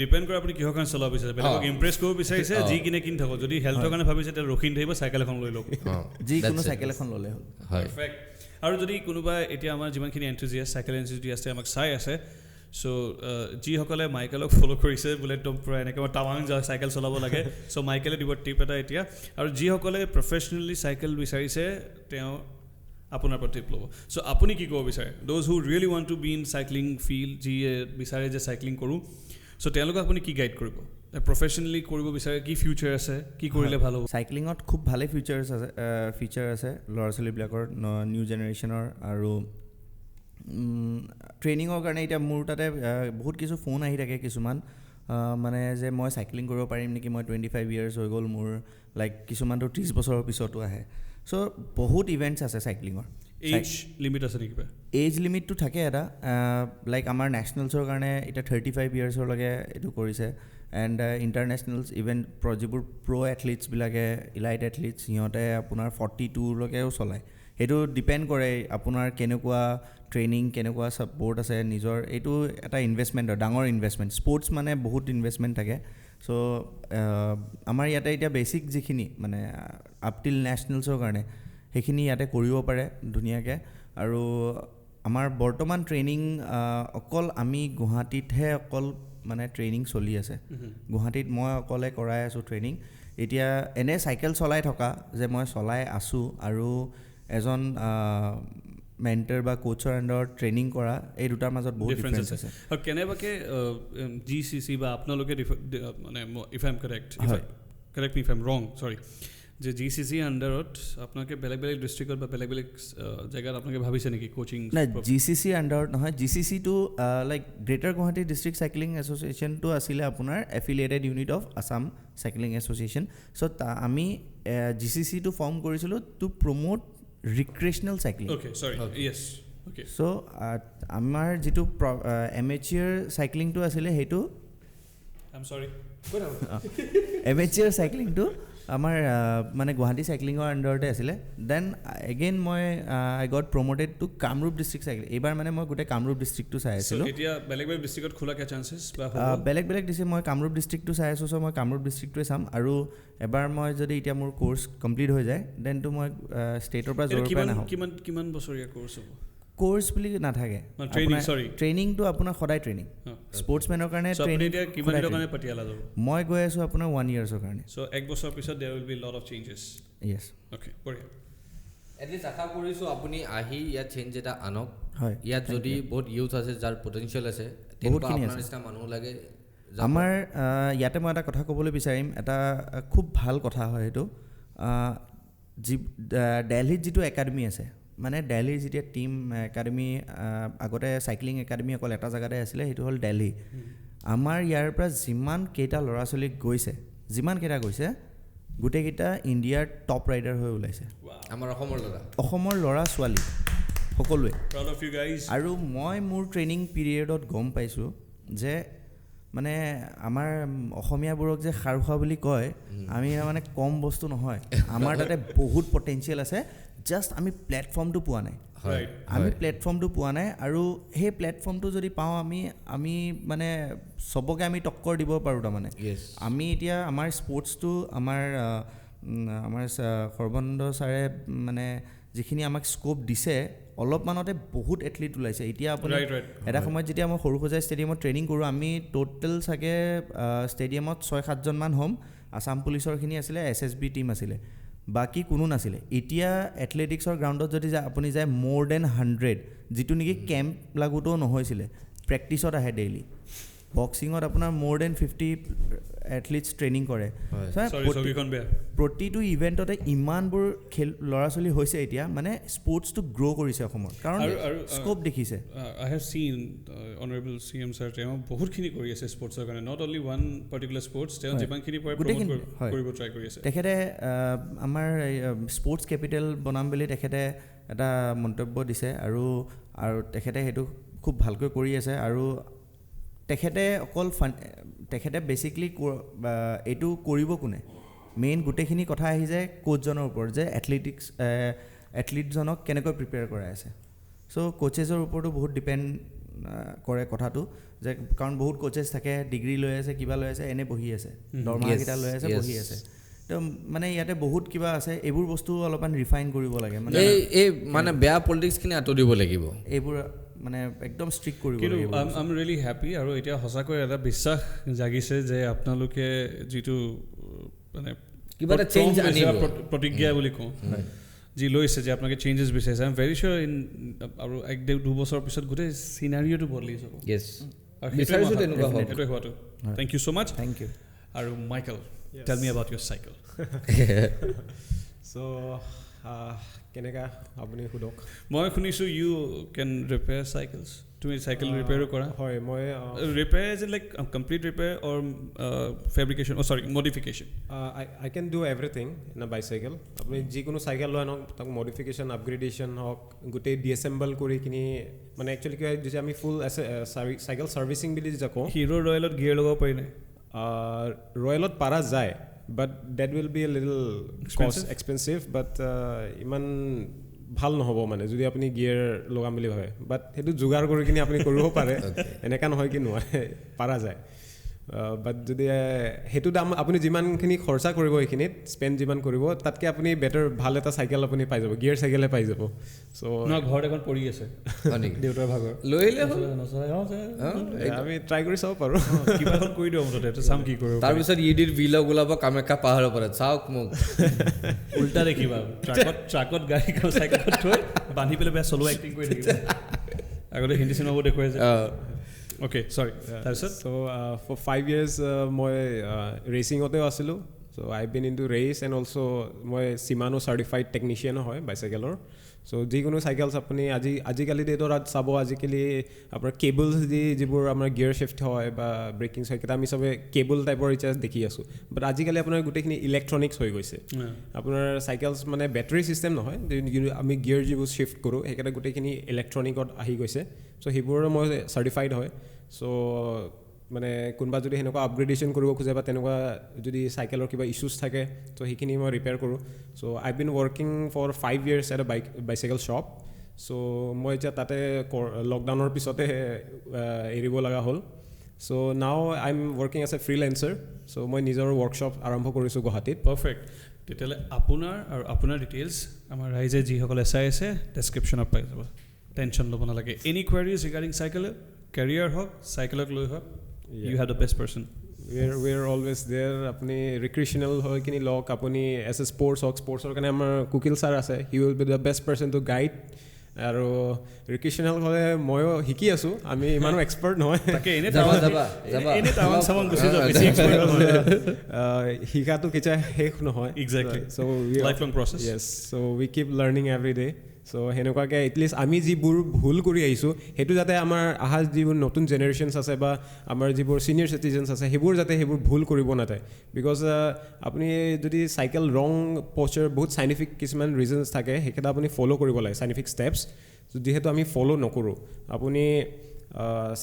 ডিপেণ্ড কৰে আপুনি কিহৰ কাৰণে চলাব বিচাৰিছে বেলেগক ইমপ্ৰেছ কৰিব বিচাৰিছে যি কিনে কিনি থাকক যদি হেল্থৰ কাৰণে ভাবিছে তেতিয়া ৰখি থাকিব চাইকেল এখন লৈ লওক যিকোনো চাইকেল এখন ল'লে হ'ল পাৰফেক্ট আৰু যদি কোনোবা এতিয়া আমাৰ যিমানখিনি এনথুজিয়াষ্ট চাইকেল এনথুজিয়াষ্ট আমাক চাই আছে চ' যিসকলে মাইকেলক ফ'ল' কৰিছে বোলে একদম পূৰা এনেকৈ মই টাৱাং চাইকেল চলাব লাগে চ' মাইকেলে দিব টিপ এটা এতিয়া আৰু যিসকলে প্ৰফেচনেলি চাইকেল বিচাৰিছে তেওঁ আপোনাৰ পৰা টিপ ল'ব চ' আপুনি কি ক'ব বিচাৰে those who really want to be in cycling field যিয়ে বিচাৰে যে চাইক্লিং কৰোঁ চ' তেওঁলোকক আপুনি কি গাইড কৰিব প্ৰফেচনেলি কৰিব বিচাৰে কি ফিউচাৰ আছে কি কৰিলে ভাল হ'ব চাইক্লিঙত খুব ভালেই ফিচাৰ আছে ল'ৰা ছোৱালীবিলাকৰ নিউ জেনেৰেশ্যনৰ আৰু ট্ৰেইনিঙৰ কাৰণে এতিয়া মোৰ তাতে বহুত কিছু ফোন আহি থাকে কিছুমান মানে যে মই চাইক্লিং কৰিব পাৰিম নেকি মই 25 years হৈ গ'ল মোৰ লাইক কিছুমানটো 30 বছৰৰ পিছতো আহে চ' বহুত ইভেণ্টছ আছে চাইক্লিঙৰ এজ লিমিট আছে নেকি এজ লিমিটটো থাকে এটা লাইক আমাৰ নেশ্যনেলছৰ কাৰণে এতিয়া 35 yearsলৈকে এইটো কৰিছে এণ্ড ইণ্টাৰনেশ্যনেলছ ইভেণ্ট যিবোৰ প্ৰ' এথলিটছবিলাকে ইলাইট এথলিটছ সিহঁতে আপোনাৰ 42লৈকেও চলায় সেইটো ডিপেণ্ড কৰে আপোনাৰ কেনেকুৱা ট্ৰেইনিং কেনেকুৱা ছাপৰ্ট আছে নিজৰ এইটো এটা ইনভেষ্টমেণ্ট হয় ডাঙৰ ইনভেষ্টমেণ্ট স্পৰ্টছ মানে বহুত ইনভেষ্টমেণ্ট থাকে চ' আমাৰ ইয়াতে এতিয়া বেছিক যিখিনি মানে আপ টিল নেশ্যনেলছৰ কাৰণে সেইখিনি ইয়াতে কৰিব পাৰে ধুনীয়াকৈ আৰু আমাৰ বৰ্তমান ট্ৰেইনিং অকল আমি গুৱাহাটীতহে অকল মানে ট্ৰেইনিং চলি আছে গুৱাহাটীত মই অকলে কৰাই আছোঁ ট্ৰেইনিং এতিয়া এনে চাইকেল চলাই থকা যে মই চলাই আছোঁ আৰু এজন মেণ্টাৰ বা কোচৰ আণ্ডাৰত ট্ৰেইনিং কৰা এই দুটাৰ মাজত বহুত ডিফাৰেঞ্চ আছে আৰু কেনেবাকৈ GCC বা আপোনালোকে মানে if I am correct me if I am ৰং চৰি যে GCC আণ্ডাৰত আপোনালোকে বেলেগ বেলেগ ডিষ্ট্ৰিক্টত বা বেলেগ বেলেগ জেগাত আপোনালোকে ভাবিছে নেকি কোচিং নাই GCC আণ্ডাৰত নহয় GCCটো like greater Guwahati district cycling এছ'চিয়েশ্যনটো আছিলে আপোনাৰ affiliated unit of Assam cycling association so' আমি GCCটো ফৰ্ম কৰিছিলোঁ to promote recreational cycling so' আমাৰ যিটো এমেচিয়াৰ চাইক্লিংটো আছিলে সেইটো এমেচিয়াৰ চাইক্লিংটো আমাৰ মানে গুৱাহাটী চাইক্লিঙৰ আণ্ডাৰতে আছিলে দেন এগেইন মই I got promoted to Kamrup district cycling এইবাৰ মানে মই গোটেই কামৰূপ ডিষ্ট্ৰিক্টটো চাই আছিলোঁ এতিয়া বেলেগ বেলেগ ডিষ্ট্ৰিক্টত খোলাকৈ চান্সেছ বেলেগ বেলেগ ডিষ্ট্ৰিক্ট মই কামৰূপ ডিষ্ট্ৰিক্টটো চাই আছোঁ চ' মই কামৰূপ ডিষ্ট্ৰিক্টটোৱে চাম আৰু এবাৰ মই যদি এতিয়া মোৰ কোৰ্চ কমপ্লিট হৈ যায় দেনটো মই ষ্টেটৰ পৰা জৰুৰ পৰা নাহোঁ কিমান বছৰীয়া কোৰ্চ হ'ব কোৰ্চ বুলি নাথাকে ট্ৰেইনিংটো আপোনাৰ সদায় ট্ৰেইনিং স্পৰ্টছমেনৰ কাৰণে মই গৈ আছোঁ আপোনাৰ 1 yearsৰ কাৰণে চ' 1 বছৰ পিছত there will be lot of changes yes okay বঢ়িয়া এটলিষ্ট আশা কৰিছোঁ আপুনি আহি ইয়াত চেঞ্জ এটা আনক হয় ইয়াত যদি বহুত ইউথ আছে যাৰ পটেঞ্চিয়েল আছে বহুতখিনি আছে নিচিনা মানুহ লাগে আমাৰ ইয়াতে মই এটা কথা ক'বলৈ বিচাৰিম এটা খুব ভাল কথা হয় সেইটো দিল্লীত যিটো একাডেমি আছে মানে দিল্লীৰ যেতিয়া টিম একাডেমি আগতে চাইক্লিং একাডেমি অকল এটা জেগাতে আছিলে সেইটো হ'ল দিল্লী আমাৰ ইয়াৰ পৰা যিমান কেইটা ল'ৰা ছোৱালী গৈছে গোটেইকেইটা ইণ্ডিয়াৰ টপ ৰাইডাৰ হৈ ওলাইছে আমাৰ অসমৰ ল'ৰা ছোৱালী সকলোৱে Proud of you guys. আৰু মই মোৰ ট্ৰেইনিং পিৰিয়ডত গম পাইছোঁ যে মানে আমাৰ অসমীয়াবোৰক যে খাৰখোৱা বুলি কয় আমি মানে কম বস্তু নহয় আমাৰ তাতে বহুত পটেনচিয়েল আছে জাষ্ট আমি প্লেটফৰ্মটো পোৱা নাই আমি প্লেটফৰ্মটো পোৱা নাই আৰু সেই প্লেটফৰ্মটো যদি পাওঁ আমি মানে চবকে আমি টক্কৰ দিব পাৰোঁ তাৰমানে আমি এতিয়া আমাৰ স্পৰ্টছটো আমাৰ সৰ্বানন্দ ছাৰে মানে যিখিনি আমাক স্কোপ দিছে অলপমানতে বহুত এথলিট ওলাইছে এতিয়া আপুনি এটা সময়ত যেতিয়া মই সৰুসজাই ষ্টেডিয়ামত ট্ৰেইনিং কৰোঁ আমি টোটেল চাগে ষ্টেডিয়ামত 6-7জন মান হ'ম আছাম পুলিচৰখিনি আছিলে SSB টিম আছিলে বাকী কোনো নাছিলে এতিয়া এথলেটিক্সৰ গ্ৰাউণ্ডত যদি আপুনি যায় মোৰ দেন 100 যিটো নেকি কেম্প লাগোতেও নহৈছিলে প্ৰেক্টিছত আহে ডেইলি বক্সিঙত আপোনাৰ মোৰ দেন 50 এথলিটছ ট্ৰেইনিং কৰে প্ৰতিটো ইভেণ্টতে ইমানবোৰ ল'ৰা ছোৱালী হৈছে এতিয়া মানে স্পৰ্টছটো গ্ৰ' কৰিছে অসমত কাৰণ স্কোপ দেখিছে আই হেভ চিন অনাৰেবল CM ছাৰ তেওঁ বহুতখিনি কৰি আছে স্পৰ্টছৰ কাৰণে not only one particular sports তেওঁ যিমানখিনি পাৰে কৰিব ট্ৰাই কৰি আছে তেখেতে আমাৰ স্পৰ্টছ কেপিটেল বনাম বুলি তেখেতে এটা মন্তব্য দিছে আৰু তেখেতে সেইটো খুব ভালকৈ কৰি আছে আৰু তেখেতে অকল তেখেতে বেচিকলি এইটো কৰিব কোনে মেইন গোটেইখিনি কথা আহি যায় কোচজনৰ ওপৰত যে এথলিটজনক কেনেকৈ প্ৰিপেয়াৰ কৰাই আছে চ' কোচেছৰ ওপৰতো বহুত ডিপেণ্ড কৰে কথাটো যে কাৰণ বহুত কোচেছ থাকে ডিগ্ৰী লৈ আছে কিবা লৈ আছে এনে বহি আছে দৰমহাকেইটা লৈ আছে বহি আছে তো মানে ইয়াতে বহুত কিবা আছে এইবোৰ বস্তু অলপমান ৰিফাইন কৰিব লাগে মানে এই মানে বেয়া পলিটিক্সখিনি আঁতৰি দিব লাগিব এইবোৰ মানে একদম ষ্ট্ৰিক্ট কৰিব লাগিব আই এম ৰিয়েলি হেপী আৰু এতিয়া সঁচাকৈ এটা বিশ্বাস জাগিছে যে আপোনালোকে যিটো মানে কিবা এটা চেঞ্জ আনিব প্ৰতিজ্ঞা বুলি কওঁ যি লৈছে যে আপোনালোকে চেঞ্জেছ বিচাৰিছে I am very sure in আৰু 1-2 বছৰৰ পিছত গোটেই চিনাৰিঅ'টো বদলি যাব বিচাৰিছোঁ তেনেকুৱা হ'ব সেইটোৱে হোৱাটো thank you so' much thank you আৰু Michael tell me about your cycle চ' কেনেকা আপুনি সোধক মই শুনিছোঁ ইউ কেন ৰিপেয়াৰ চাইকেলছ তুমি চাইকেল ৰিপেয়াৰো কৰা হয় মই repair is like complete repair or fabrication sorry modification I can do everything in a bicycle আপুনি যিকোনো চাইকেল লৈ আনক তাক মডিফিকেশ্যন আপগ্ৰেডেশ্যন হওক গোটেই ডিএছেম্বল কৰি কিনি মানে একচুৱেলি কি হয় যেতিয়া আমি ফুল চাইকেল ছাৰ্ভিচিং বুলি যেতিয়া কওঁ হিৰ' ৰয়েলত গিয়েৰ লগাব পাৰি নাই ৰয়েলত পাৰা যায় but that will be a little cost expensive but ইমান ভাল নহ'ব মানে যদি আপুনি গিয়েৰ লগাম বুলি ভাবে বাট সেইটো যোগাৰ কৰি কিনি আপুনি কৰিব পাৰে এনেকুৱা নহয় কি নোৱাৰে পাৰা যায় বাট যদি সেইটো দাম আপুনি যিমানখিনি খৰচা কৰিব এইখিনিত স্পেণ্ড যিমান কৰিব তাতকৈ আপুনি বেটাৰ ভাল এটা চাইকেল আপুনি পাই যাব গিয়েৰ চাইকেলে পাই যাব চ' ঘৰত এখন পৰি আছে দেউতাৰ ভাগৰ লৈ আহিলে আমি ট্ৰাই কৰি চাব পাৰোঁ কিবা এখন কৰি দিওঁ মুঠতে চাম কি কৰিব তাৰপিছত ইডিৰ ভিলগ ওলাব কামাখ্যা পাহাৰৰ পৰা চাওক মোক উল্টা দেখিবা ট্ৰাকত গাড়ীখন চাইকেলত থৈ বান্ধি পেলাই বেয়া চলোৱা এক্টিং কৰি থাকিব আগতে হিন্দী চিনেমাবোৰ দেখুৱাই যে অ'কে চৰি তাৰপিছত চ' ফৰ 5 years মই ৰেচিঙতেও আছিলোঁ so' I been into race and also' মই চিমানো চাৰ্টিফাইড টেকনিচিয়ানো হয় বাইচাইকেলৰ চ' যিকোনো চাইকেলছ আপুনি আজিকালি ডেটত চাব আজিকালি আপোনাৰ কেবলছ দি যিবোৰ আমাৰ গিয়াৰ শ্বিফ্ট হয় বা ব্ৰেকিং সেইকেইটা আমি চবে কেবল টাইপৰ ৰিচাৰ্জ দেখি আছোঁ বাট আজিকালি আপোনাৰ গোটেইখিনি ইলেক্ট্ৰনিক্স হৈ গৈছে আপোনাৰ চাইকেলছ মানে বেটাৰী ছিষ্টেম নহয় আমি গিয়াৰ যিবোৰ শ্বিফ্ট কৰোঁ সেইকেইটা গোটেইখিনি ইলেক্ট্ৰনিকত আহি গৈছে চ' সেইবোৰৰ মই চাৰ্টিফাইড হয় চ' মানে কোনোবা যদি সেনেকুৱা আপগ্ৰেডেশ্যন কৰিব খোজে বা তেনেকুৱা যদি চাইকেলৰ কিবা ইছ্যুজ থাকে ত' সেইখিনি মই ৰিপেয়াৰ কৰোঁ so' I been working for 5 years at a bicycle shop so' মই এতিয়া তাতে লকডাউনৰ পিছতে এৰিব লগা হ'ল so' now I am working as a freelancer so' মই নিজৰ ৱৰ্কশ্বপ আৰম্ভ কৰিছোঁ গুৱাহাটীত পাৰফেক্ট তেতিয়াহ'লে আপোনাৰ আৰু আপোনাৰ ডিটেইলছ আমাৰ ৰাইজে যিসকলে চাই আছে ডেছক্ৰিপশ্যনত পাই যাব টেনশ্যন ল'ব নালাগে any queries regarding cycle career হওক চাইকেলক লৈ হওক you have the best person we're always there আপুনি ৰিক্ৰিয়েশ্যনেল হৈ কিনি লওক আপুনি এজ এ স্পৰ্টছ হওক স্পৰ্টছৰ কাৰণে আমাৰ কুকিল ছাৰ আছে he will be the best person to guide আৰু ৰিক্ৰিয়েশ্যনেল হ'লে ময়ো শিকি আছোঁ আমি ইমানো এক্সপাৰ্ট নহয় শিকাটো কেতিয়া শেষ নহয় এক্সেক্টলি চ' লাইফলং প্ৰচেছ য়েছ চ' উই কিপ লাৰ্ণিং এভৰি ডে চ' সেনেকুৱাকৈ এটলিষ্ট আমি যিবোৰ ভুল কৰি আহিছোঁ সেইটো যাতে আমাৰ অহা যিবোৰ নতুন জেনেৰেশ্যনছ আছে বা আমাৰ যিবোৰ ছিনিয়ৰ চিটিজেনছ আছে সেইবোৰ যাতে সেইবোৰ ভুল কৰিব নাথাকে বিকজ আপুনি যদি চাইকেল ৰং প'চাৰ বহুত চাইণ্টিফিক কিছুমান ৰিজনছ থাকে সেইকেইটা আপুনি ফ'ল' কৰিব লাগে চাইণ্টিফিক ষ্টেপছ যিহেতু আমি ফ'ল' নকৰোঁ আপুনি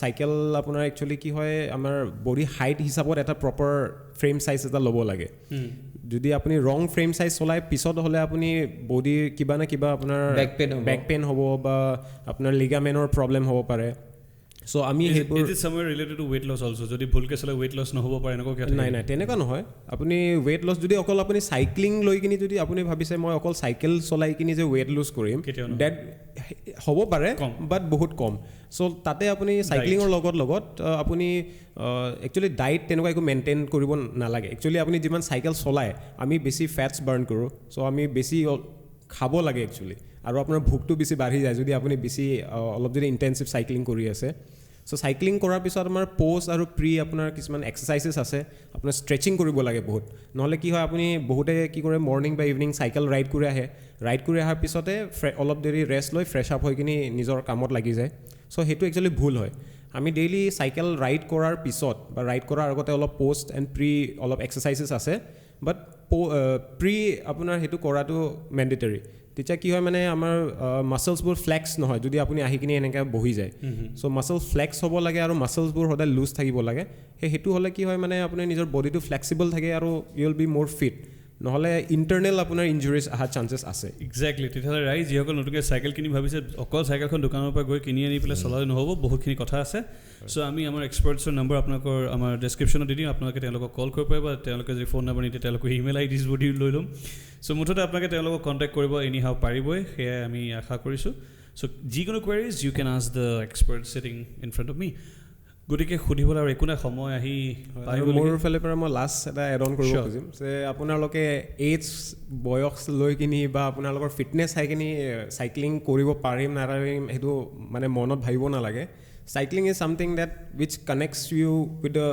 চাইকেল আপোনাৰ একচুৱেলি কি হয় আমাৰ বডি হাইট হিচাপত এটা প্ৰপাৰ ফ্ৰেম চাইজ এটা ল'ব লাগে যদি আপুনি ৰং ফ্ৰেম চাইজ চলায় পিছত হ'লে আপুনি বডিৰ কিবা না কিবা আপোনাৰ বেক পেইন হ'ব বা আপোনাৰ লিগামেনৰ প্ৰব্লেম হ'ব পাৰে চ' আমি সেইবোৰ it is somewhere related to weight loss also যদি ভুলকৈ চলে ৱেইট লছ নহ'ব পাৰে এনেকুৱা কিয় নাই তেনেকুৱা নহয় আপুনি ৱেইট লছ যদি অকল আপুনি চাইক্লিং লৈ কিনি যদি আপুনি ভাবিছে মই অকল চাইকেল চলাই কিনি যে ৱেইট লছ কৰিম ডেট হ'ব পাৰে বাট বহুত কম চ' তাতে আপুনি চাইক্লিঙৰ লগত আপুনি একচুৱেলি ডায়েট তেনেকুৱা একো মেইনটেইন কৰিব নালাগে একচুৱেলি আপুনি যিমান চাইকেল চলায় আমি বেছি ফেটছ বাৰ্ণ কৰোঁ চ' আমি বেছি খাব লাগে একচুৱেলি আৰু আপোনাৰ ভোকটো বেছি বাঢ়ি যায় যদি আপুনি বেছি অলপ যদি ইণ্টেনচিভ চাইক্লিং কৰি আছে চ' চাইক্লিং কৰাৰ পিছত আমাৰ প'ষ্ট আৰু প্ৰি আপোনাৰ কিছুমান এক্সাৰচাইজেছ আছে আপোনাৰ ষ্ট্ৰেচিং কৰিব লাগে বহুত নহ'লে কি হয় আপুনি বহুতে কি কৰে মৰ্ণিং বা ইভিনিং চাইকেল ৰাইড কৰি আহে ৰাইড কৰি অহাৰ পিছতে অলপ দেৰি ৰেষ্ট লৈ ফ্ৰেছ আপ হৈ কিনি নিজৰ কামত লাগি যায় চ' সেইটো একচুৱেলি ভুল হয় আমি ডেইলি চাইকেল ৰাইড কৰাৰ পিছত বা ৰাইড কৰাৰ আগতে অলপ প'ষ্ট এণ্ড প্ৰি অলপ এক্সাৰচাইজেছ আছে বাট প্ৰি আপোনাৰ সেইটো কৰাটো মেণ্ডেটৰী তেতিয়া কি হয় মানে আমাৰ মাছলছবোৰ ফ্লেক্স নহয় যদি আপুনি আহি কিনি এনেকৈ বহি যায় চ' মাছল ফ্লেক্স হ'ব লাগে আৰু মাছলছবোৰ সদায় লুজ থাকিব লাগে সেইটো হ'লে কি হয় মানে আপোনাৰ নিজৰ বডিটো ফ্লেক্সিবল থাকে আৰু ইউ উইল বি মোৰ ফিট নহ'লে ইণ্টাৰনেল আপোনাৰ ইঞ্জুৰিজ অহাৰ চান্সেছ আছে এক্সেক্টলি তেতিয়াহ'লে ৰাইজ যিসকল নতুনকৈ চাইকেল কিনি ভাবিছে অকল চাইকেলখন দোকানৰ পৰা গৈ কিনি আনি পেলাই চলালে নহ'ব বহুতখিনি কথা আছে চ' আমি আমাৰ এক্সপাৰ্টছৰ নম্বৰ আপোনালোকৰ আমাৰ ডেছক্ৰিপশ্যনত দি দিম আপোনালোকে তেওঁলোকক কল কৰিব পাৰিব তেওঁলোকে যদি ফোন নম্বৰ নিদিয়ে তেওঁলোকৰ ইমেইল আইডিছবোৰ দি লৈ ল'ম চ' মুঠতে আপোনালোকে তেওঁলোকক কণ্টেক্ট কৰিব এনি হাও পাৰিবই সেয়াই আমি আশা কৰিছোঁ চ' যিকোনো queries you can ask the expert sitting in front of me গতিকে সুধিবলৈ আৰু একো নাই সময় আহি মোৰ ফালৰ পৰা মই লাষ্ট এটা এড অন কৰিব খুজিম যে আপোনালোকে এইজ বয়স লৈ কিনি বা আপোনালোকৰ ফিটনেছ চাই কিনি চাইক্লিং কৰিব পাৰিম নাপাৰিম সেইটো মানে মনত ভাবিব নালাগে cycling is something that which connects you with the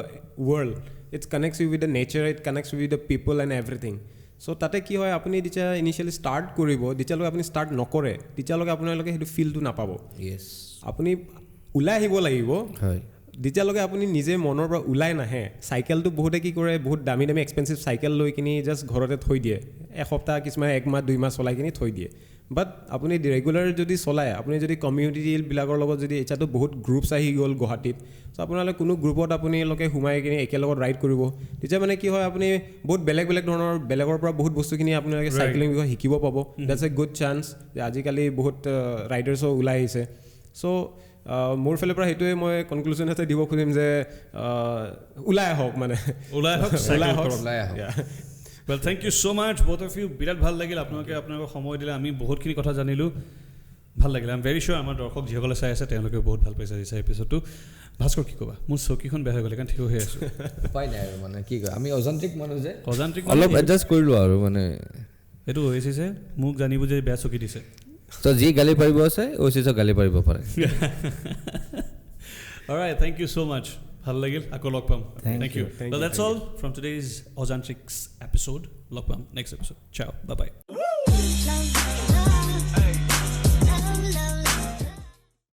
world it's connects you with the nature it connects with the people and everything so' তাতে কি হয় আপুনি যেতিয়া ইনিচিয়েলি ষ্টাৰ্ট কৰিব যেতিয়ালৈকে আপুনি ষ্টাৰ্ট নকৰে তেতিয়ালৈকে আপোনালোকে সেইটো ফিলটো নাপাব আপুনি ওলাই আহিব লাগিব হয় যেতিয়ালৈকে আপুনি নিজে মনৰ পৰা ওলাই নাহে চাইকেলটো বহুতে কি কৰে বহুত দামী দামী এক্সপেঞ্চিভ চাইকেল লৈ কিনি জাষ্ট ঘৰতে থৈ দিয়ে এসপ্তাহ কিছুমান 1 মাহ 2 মাহ চলাই কিনি থৈ দিয়ে বাট আপুনি ৰেগুলাৰ যদি চলায় আপুনি যদি কমিউনিটিবিলাকৰ লগত যদি এতিয়াতো বহুত গ্ৰুপছ আহি গ'ল গুৱাহাটীত চ' আপোনালোকে কোনো গ্ৰুপত আপোনালোকে সোমাই কিনি একেলগত ৰাইড কৰিব তেতিয়া মানে কি হয় আপুনি বহুত বেলেগ ধৰণৰ বেলেগৰ পৰা বহুত বস্তুখিনি আপোনালোকে চাইক্লিং বিষয়ে শিকিব পাব দেটছ এ গুড চান্স যে আজিকালি বহুত ৰাইডাৰ্ছো ওলাই আহিছে চ' মোৰ ফালৰ পৰা সেইটোৱে মই কনক্লুজন এটা দিব খুজিম যে ওলাই আহক মানে ওলাই আহক well thank you so' much both of you বিৰাট ভাল লাগিল আপোনালোকে আপোনালোকৰ সময় দিলে আমি বহুতখিনি কথা জানিলোঁ ভাল লাগিলে আই এম ভেৰি চিয়'ৰ আমাৰ দৰ্শক যিসকলে চাই আছে তেওঁলোকে বহুত ভাল পাইছে এই এপিছ'ডটো ভাস্কৰ কি ক'বা মোৰ চকীখন বেয়া হৈ গ'লে কাৰণ থিয় হৈ আছোঁ উপায় নাই আৰু মানে কি কয় আমি অযান্ত্ৰিক মানুহ যে অলপ এডজাষ্ট কৰিলোঁ আৰু মানে এইটো হৈছে যে মোক জানিব যে বেয়া চকী দিছে তো যি গালি পাৰিব আছে ঐচিছক গালি পাৰিব পাৰে alright thank you so' much ভাল লাগিল আকৌ লগ পাম thank you well that's all from today's Ozantrics episode লগ পাম next episode ciao bye bye